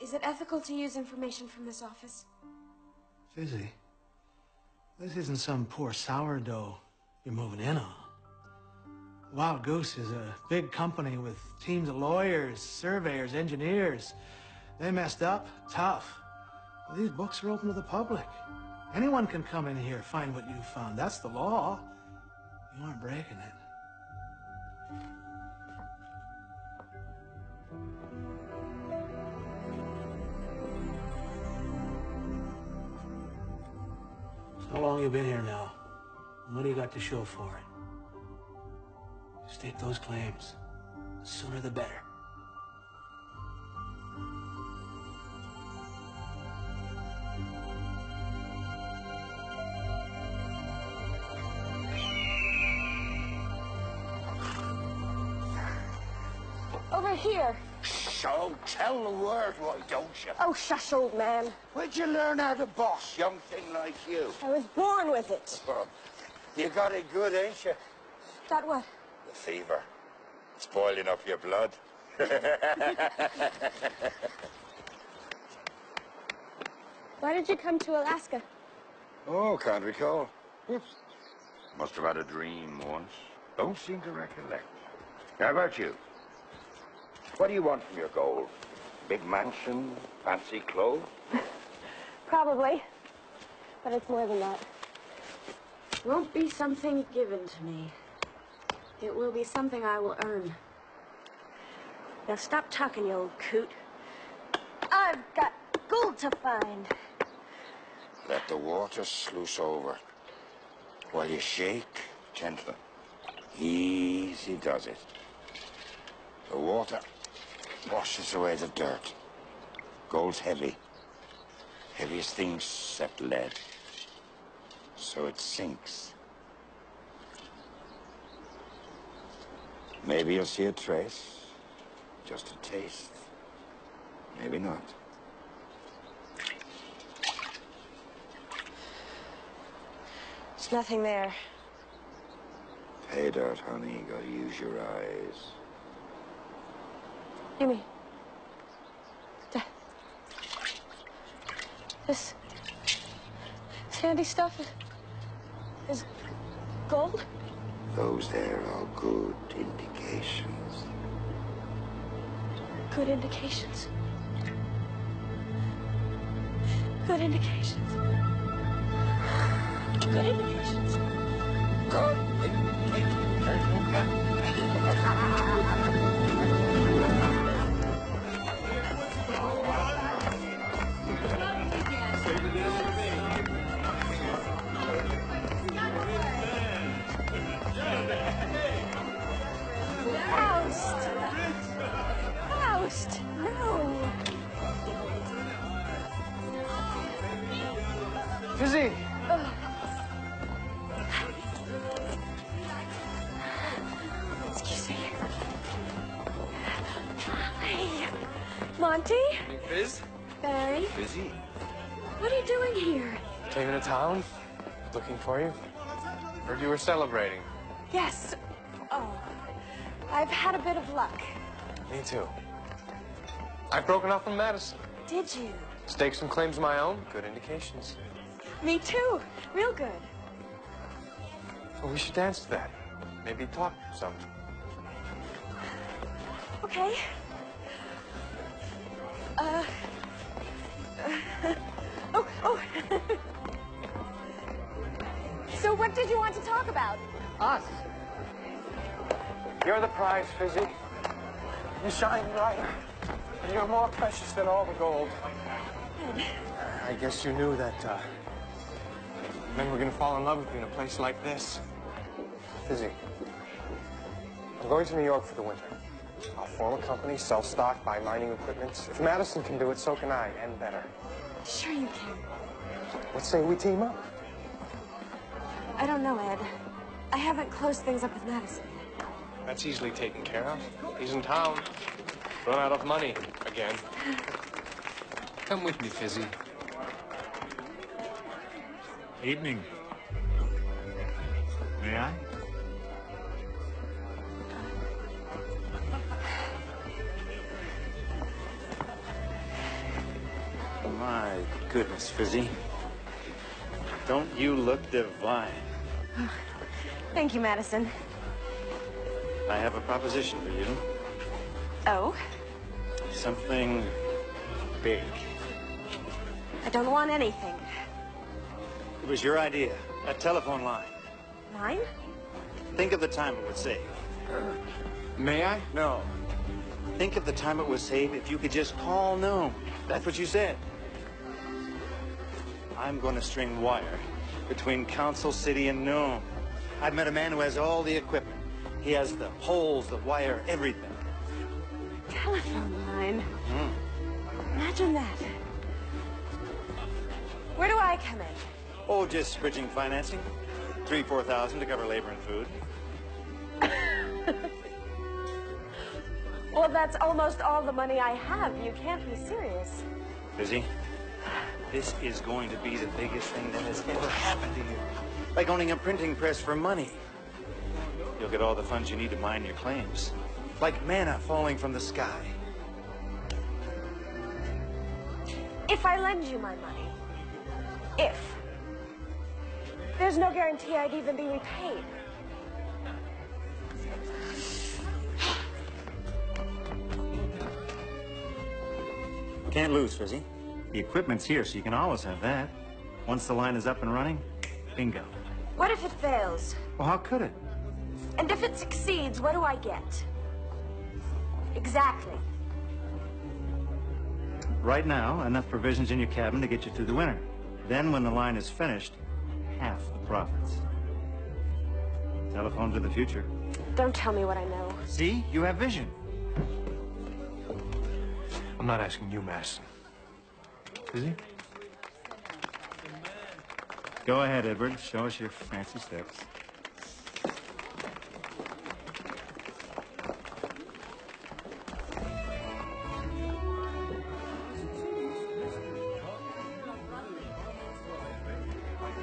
Is it ethical to use information from this office? Fizzy, this isn't some poor sourdough you're moving in on. Wild Goose is a big company with teams of lawyers, surveyors, engineers. They messed up, tough. Well, these books are open to the public. Anyone can come in here, find what you found. That's the law. You aren't breaking it. How long you been here now? And what do you got to show for it? State those claims. The sooner the better. Over here. So, tell the word, why don't you? Oh, shush, old man. Where'd you learn how to boss, young thing like you? I was born with it. Well, you got it good, ain't you? Got what? The fever. It's boiling up your blood. Why did you come to Alaska? Oh, can't recall. Oops. Must have had a dream once. Don't seem to recollect. How about you? What do you want from your gold? Big mansion? Fancy clothes? Probably. But it's more than that. It won't be something given to me. It will be something I will earn. Now stop talking, you old coot. I've got gold to find. Let the water sluice over. While you shake, gently. Easy does it. The water washes away the dirt. Gold's heavy. Heaviest thing except lead. So it sinks. Maybe you'll see a trace. Just a taste. Maybe not. There's nothing there. Pay dirt, honey. You gotta use your eyes. You mean... This sandy stuff is gold? Those there are good indications. Good indications. Good indications. Good indications. Good Faust! No! Fizzy! Excuse me. Hey, Monty? Hey, Fizz? Barry? Fizzy? What are you doing here? Came into town, looking for you. Heard you were celebrating. Yes. Oh. I've had a bit of luck. Me too. I've broken off from Madison. Did you? Stakes and claims of my own. Good indications. Me too. Real good. Well, we should dance to that. Maybe talk some. Okay. Oh. So what did you want to talk about? Us. You're the prize, Fizzy. You shine bright. And you're more precious than all the gold. Ed. I guess you knew that, men were gonna fall in love with you in a place like this. Fizzy, I'm going to New York for the winter. I'll form a company, sell stock, buy mining equipment. If Madison can do it, so can I, and better. Sure you can. Let's say we team up. I don't know, Ed. I haven't closed things up with Madison yet. That's easily taken care of. He's in town. Run out of money again. Come with me, Fizzy. Evening. May I? My goodness, Fizzy. Don't you look divine? Thank you, Madison. I have a proposition for you. Oh? Something big. I don't want anything. It was your idea. A telephone line. Mine? Think of the time it would save. May I? No. Think of the time it would save if you could just call Nome. That's what you said. I'm going to string wire between Council City and Nome. I've met a man who has all the equipment. He has the poles, the wire, everything. Telephone line. Imagine that. Where do I come in? Oh, just bridging financing. $3,000-4,000 to cover labor and food. Well, that's almost all the money I have. You can't be serious. Busy? This is going to be the biggest thing that has ever happened to you. Like owning a printing press for money. You'll get all the funds you need to mine your claims. Like manna falling from the sky. If I lend you my money, there's no guarantee I'd even be repaid. Can't lose, Fizzy. The equipment's here, so you can always have that. Once the line is up and running, bingo. What if it fails? Well, how could it? And if it succeeds, what do I get? Exactly. Right now, enough provisions in your cabin to get you through the winter. Then, when the line is finished, half the profits. Telephone to the future. Don't tell me what I know. See? You have vision. I'm not asking you, Madison. Fizzy? Go ahead, Edward. Show us your fancy steps.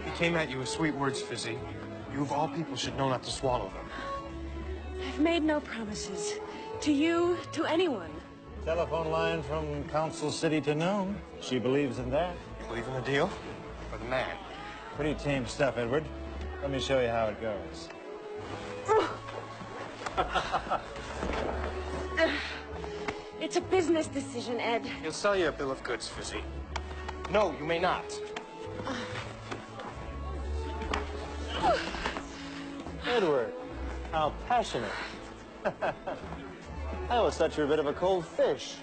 He came at you with sweet words, Fizzy. You, of all people, should know not to swallow them. I've made no promises. To you, to anyone. Telephone line from Council City to Nome. She believes in that. You believe in the deal? Or the man? Pretty tame stuff, Edward. Let me show you how it goes. It's a business decision, Ed. He'll sell you a bill of goods, Fizzy. No, you may not. Edward, how passionate. I always thought you were a bit of a cold fish.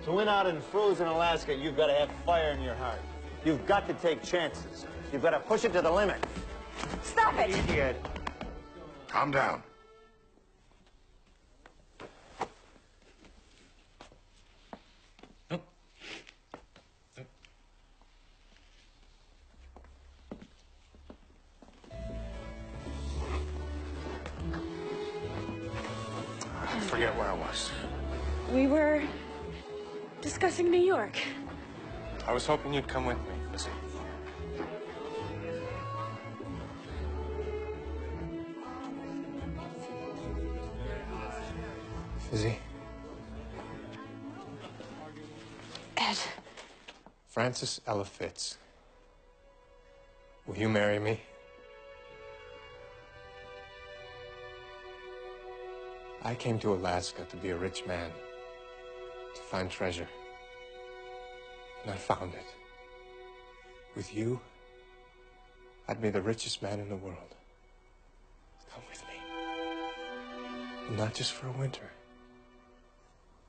To win out in frozen Alaska, you've got to have fire in your heart. You've got to take chances. You've got to push it to the limit. Stop it! Idiot. Calm down. I forget where I was. We were discussing New York. I was hoping you'd come with me, Fizzy. Fizzy. Ed. Francis Ella Fitz. Will you marry me? I came to Alaska to be a rich man, to find treasure. And I found it. With you, I'd be the richest man in the world. Come with me. And not just for a winter.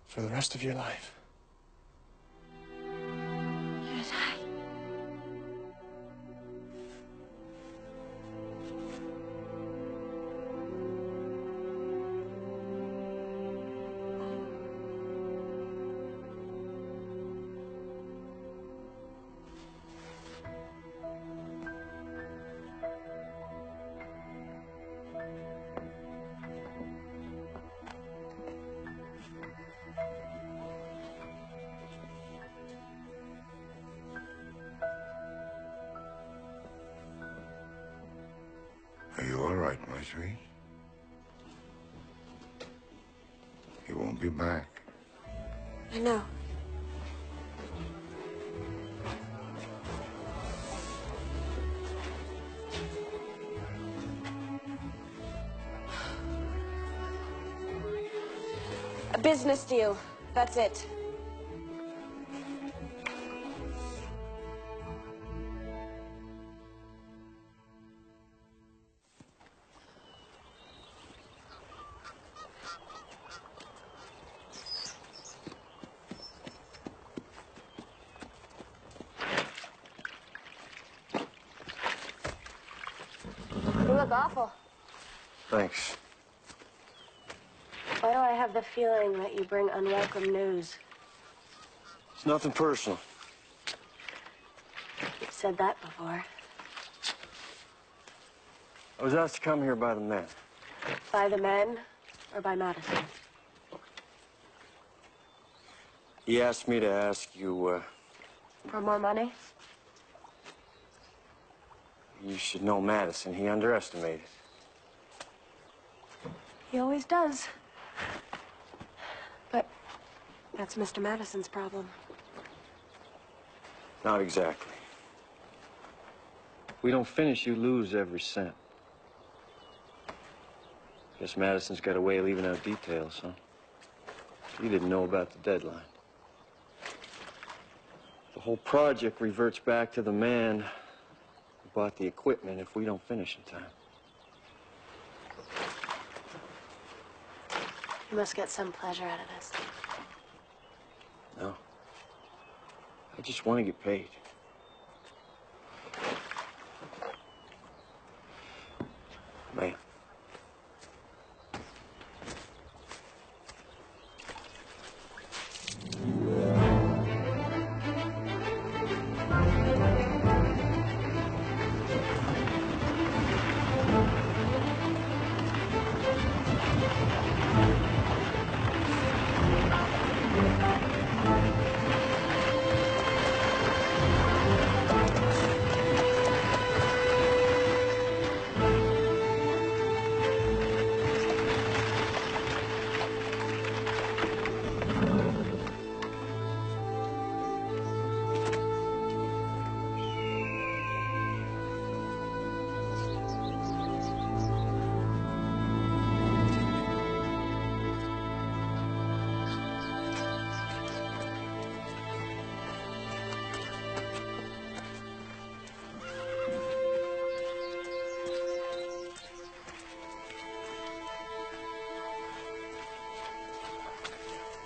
For the rest of your life. Are you all right, my sweet? He won't be back. I know. A business deal. That's it. You look awful. Thanks. Why do I have the feeling that you bring unwelcome news? It's nothing personal. You've said that before. I was asked to come here by the men. By the men or by Madison? He asked me to ask you, For more money? you should know Madison. He underestimated. He always does. But that's Mr. Madison's problem. Not exactly. If we don't finish, you lose every cent. Guess Madison's got a way of leaving out details, huh? He didn't know about the deadline. The whole project reverts back to the man who bought the equipment if we don't finish in time. You must get some pleasure out of this. No. I just want to get paid. Man.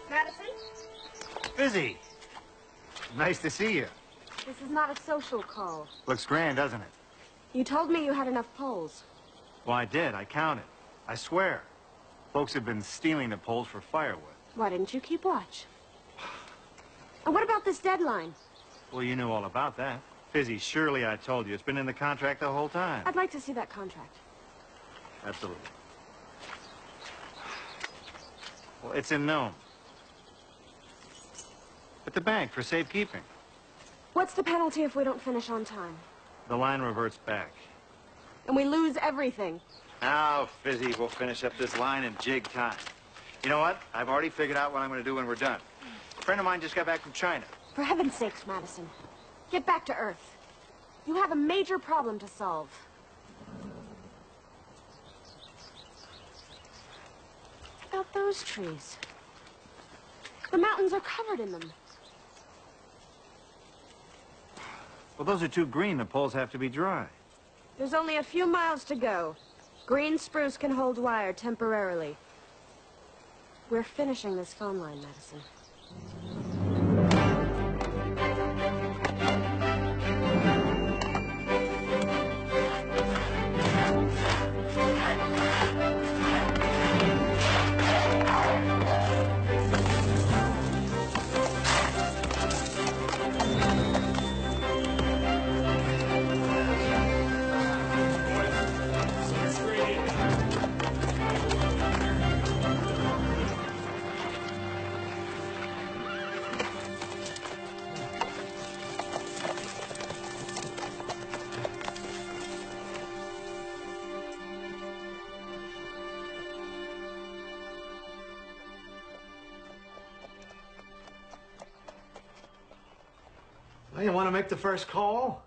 Madison? Fizzy! Nice to see you. This is not a social call. Looks grand, doesn't it? You told me you had enough poles. Well, I did. I counted. I swear. Folks have been stealing the poles for firewood. Why didn't you keep watch? And what about this deadline? Well, you knew all about that. Fizzy, surely I told you. It's been in the contract the whole time. I'd like to see that contract. Absolutely. Well, it's in Nome. At the bank for safekeeping. What's the penalty if we don't finish on time? The line reverts back. And we lose everything. Now, Fizzy, we'll finish up this line in jig time. You know what? I've already figured out what I'm going to do when we're done. A friend of mine just got back from China. For heaven's sakes, Madison, get back to Earth. You have a major problem to solve. What about those trees? The mountains are covered in them. Well, those are too green. The poles have to be dry. There's only a few miles to go. Green spruce can hold wire temporarily. We're finishing this phone line, Madison. Well, you want to make the first call?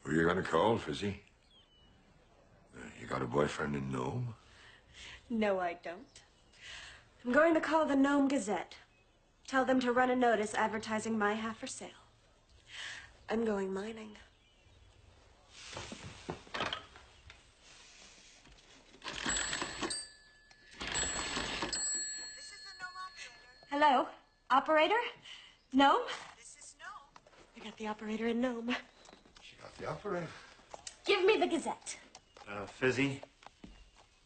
Who you gonna call, Fizzy? You got a boyfriend in Nome? No, I don't. I'm going to call the Nome Gazette. Tell them to run a notice advertising my half for sale. I'm going mining. Hello? Operator? Nome? This is Nome. I got the operator in Nome. She got the operator. Give me the Gazette. Fizzy,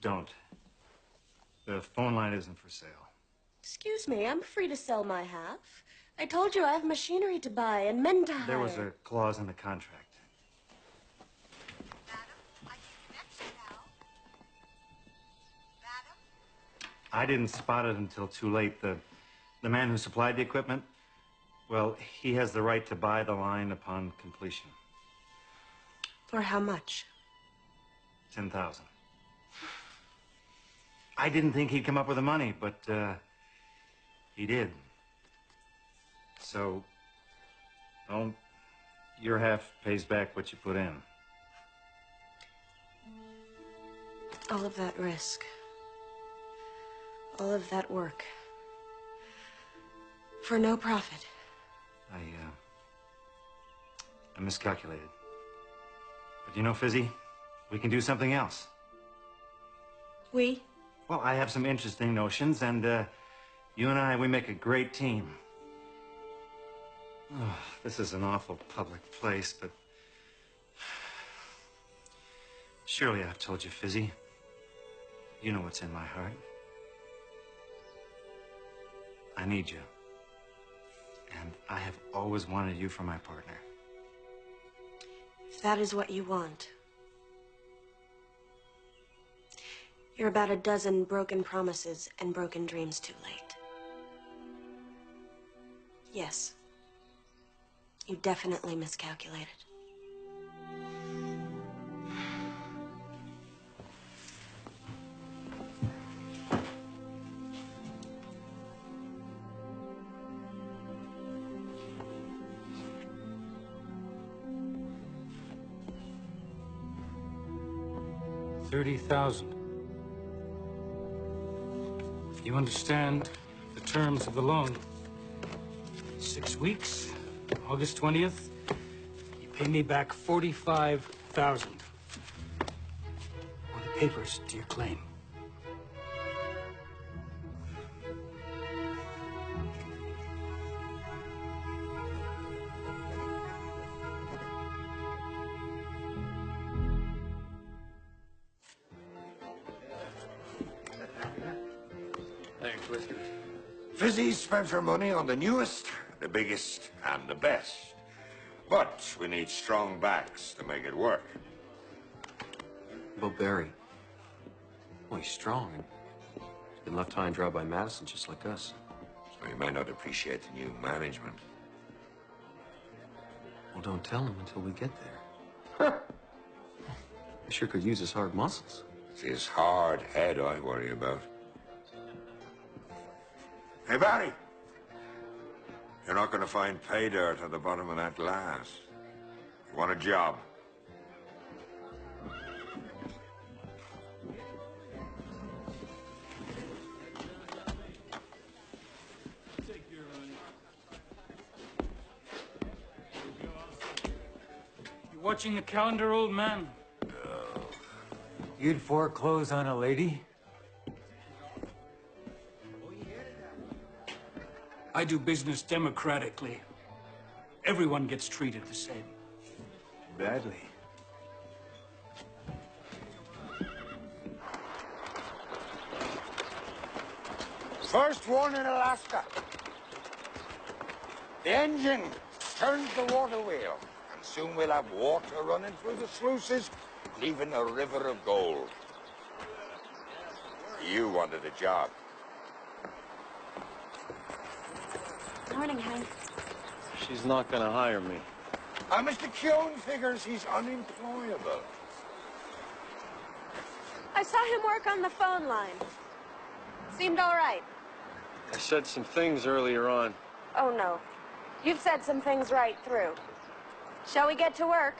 don't. The phone line isn't for sale. Excuse me, I'm free to sell my half. I told you I have machinery to buy and men to hire. There was a clause in the contract. I didn't spot it until too late. The man who supplied the equipment, well, he has the right to buy the line upon completion. For how much? 10,000. I didn't think he'd come up with the money, but he did. So, well, your half pays back what you put in. All of that risk. All of that work. For no profit. I miscalculated. But you know, Fizzy, we can do something else. We? Well, I have some interesting notions, and you and I, we make a great team. Oh, this is an awful public place, but surely I've told you, Fizzy. You know what's in my heart. I need you. And I have always wanted you for my partner. If that is what you want. You're about a dozen broken promises and broken dreams too late. Yes. You definitely miscalculated. $30,000. You understand the terms of the loan. 6 weeks, August 20th, you pay me back $45,000. Or the papers to your claim. Thanks, Whiskers. Fizzy spent her money on the newest, the biggest, and the best. But we need strong backs to make it work. About Barry. Well, he's strong. He's been left high and dry by Madison, just like us. So he might not appreciate the new management. Well, don't tell him until we get there. He sure could use his hard muscles. It's his hard head I worry about. Hey, Barry! You're not going to find pay dirt at the bottom of that glass. You want a job? You watching the calendar, old man? You'd foreclose on a lady? I do business democratically. Everyone gets treated the same. Badly. First one in Alaska. The engine turns the water wheel, and soon we'll have water running through the sluices, leaving a river of gold. You wanted a job. Morning, Hank. She's not gonna hire me. Mr. Keown figures he's unemployable. I saw him work on the phone line. Seemed all right. I said some things earlier on. Oh, no. You've said some things right through. Shall we get to work?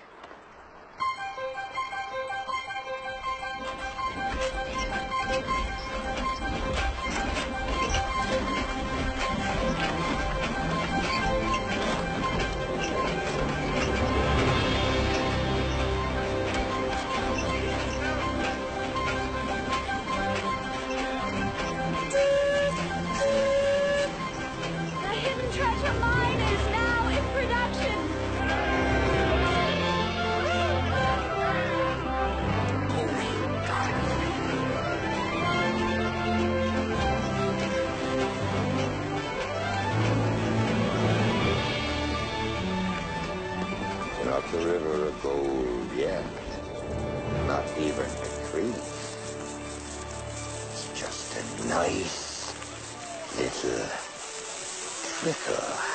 Not the river of gold yet. Not even the creek. It's just a nice little trickle.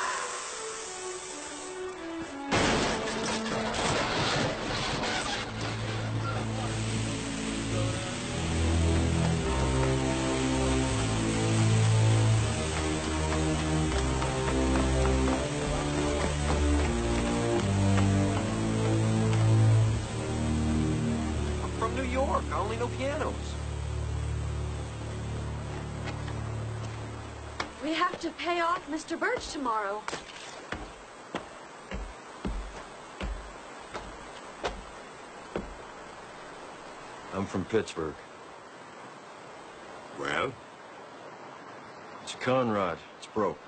I only know pianos. We have to pay off Mr. Birch tomorrow. I'm from Pittsburgh. Well? It's a Conrad. It's broke.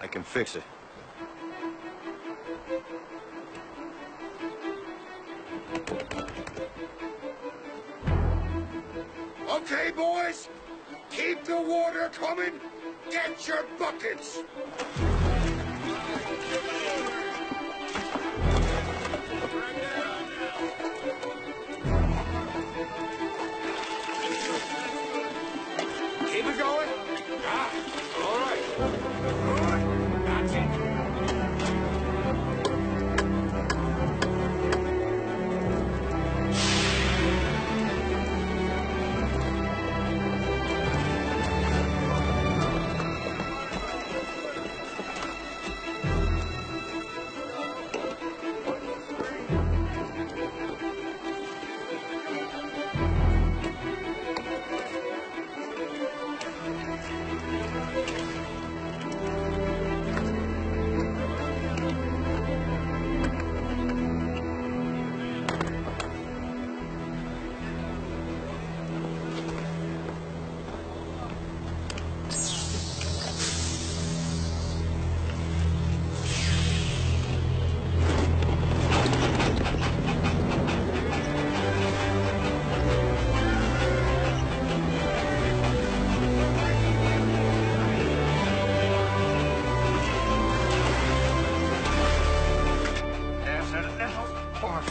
I can fix it. Okay, boys, keep the water coming. Get your buckets. Keep it going. All right. All right. That's it.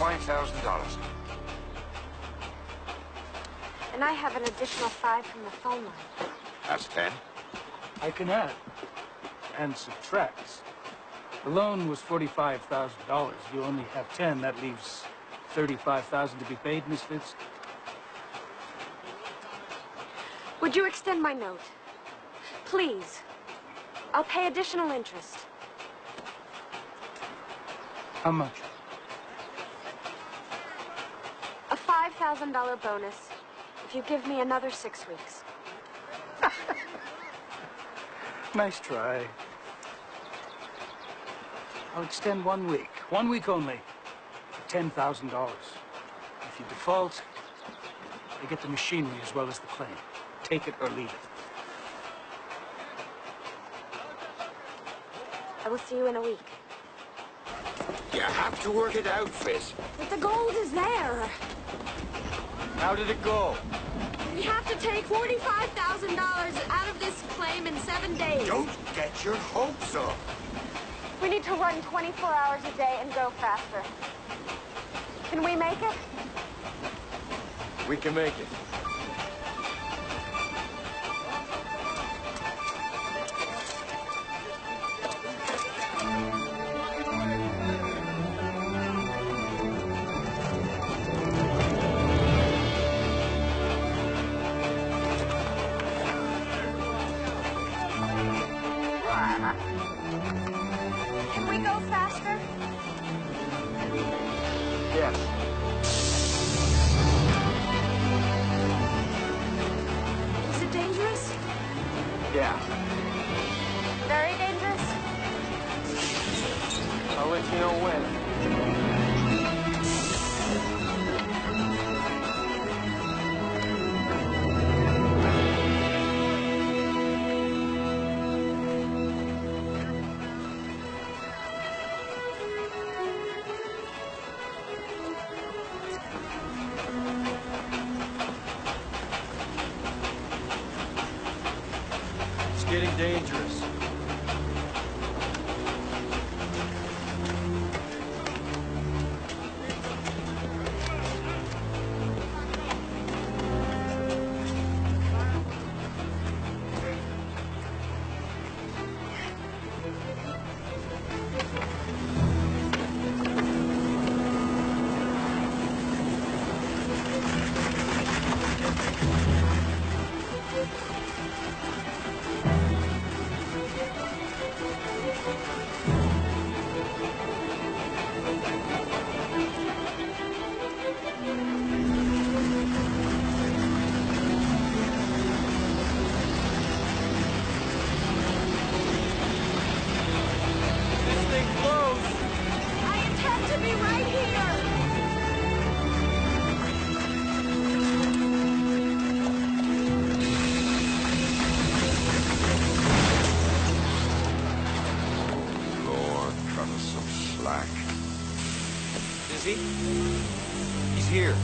$5,000. And I have an additional 5 from the phone line. That's 10. I can add and subtract. The loan was $45,000. You only have 10. That leaves $35,000 to be paid, Miss Fitz. Would you extend my note? Please. I'll pay additional interest. How much? A $5,000 bonus if you give me another 6 weeks. Nice try. I'll extend 1 week. 1 week only. For $10,000. If you default, you get the machinery as well as the claim. Take it or leave it. I will see you in a week. You have to work it out, Fizz. But the gold is there. How did it go? We have to take $45,000 out of this claim in 7 days. Don't get your hopes up. We need to run 24 hours a day and go faster. Can we make it? We can make it. Can we go faster? Yes. Is it dangerous? Yeah. Very dangerous? I'll let you know when. It's getting dangerous. I intend to be right here. Lord, cut us some slack. Is he? He's here.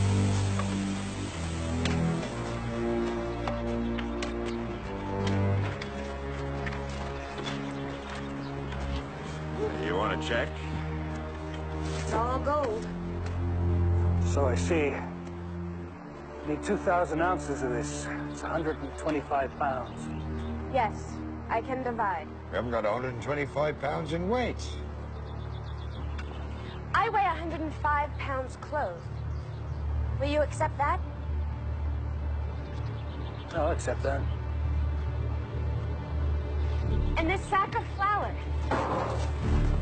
You want to check? It's all gold. So I see. Need 2,000 ounces of this. It's 125 pounds. Yes, I can divide. We haven't got 125 pounds in weight. I weigh 105 pounds clothed. Will you accept that? I'll accept that. And this sack of flour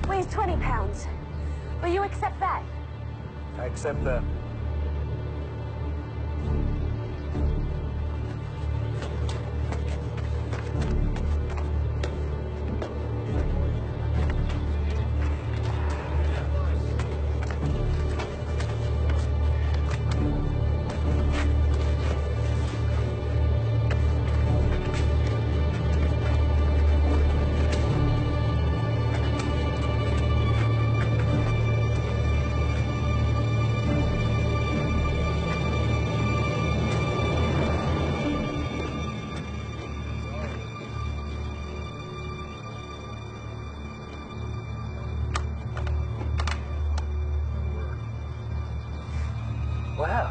weighs 20 pounds. Will you accept that? I accept that. Well,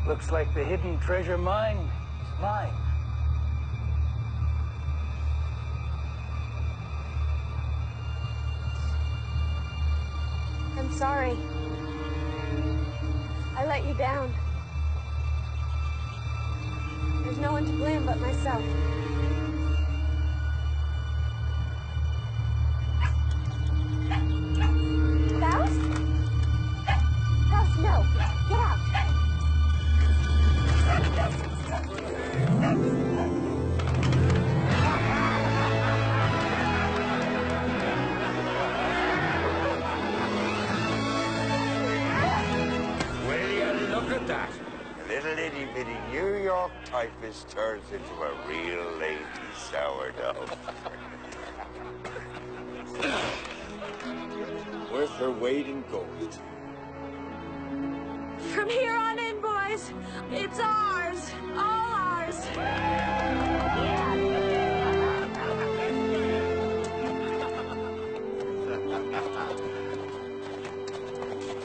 looks like the hidden treasure mine is mine. I'm sorry. I let you down. There's There's no one to blame but myself. Faust? Faust, no. Get out. Will you look at that? A little itty-bitty New York typist turns into a real lady sourdough. Worth her weight in gold. From here on in, boys, it's ours. All ours.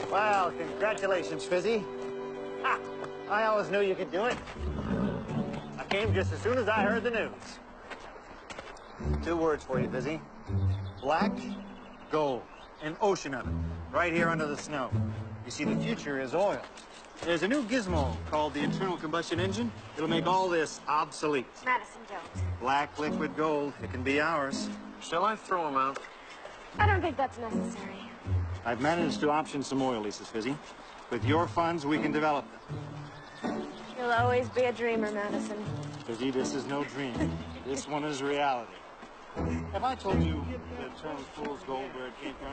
Well, congratulations, Fizzy. Ha! I always knew you could do it. I came just as soon as I heard the news. 2 words for you, Fizzy. Black gold. An ocean of it. Right here under the snow. You see, the future is oil. There's a new gizmo called the internal combustion engine. It'll make all this obsolete. Madison, don't. Black liquid gold. It can be ours. Shall I throw him out? I don't think that's necessary. I've managed to option some oil leases, Fizzy. With your funds, we can develop them. You'll always be a dreamer, Madison. Fizzy, this is no dream. This one is reality. Have I told you the term fool's gold where it came from?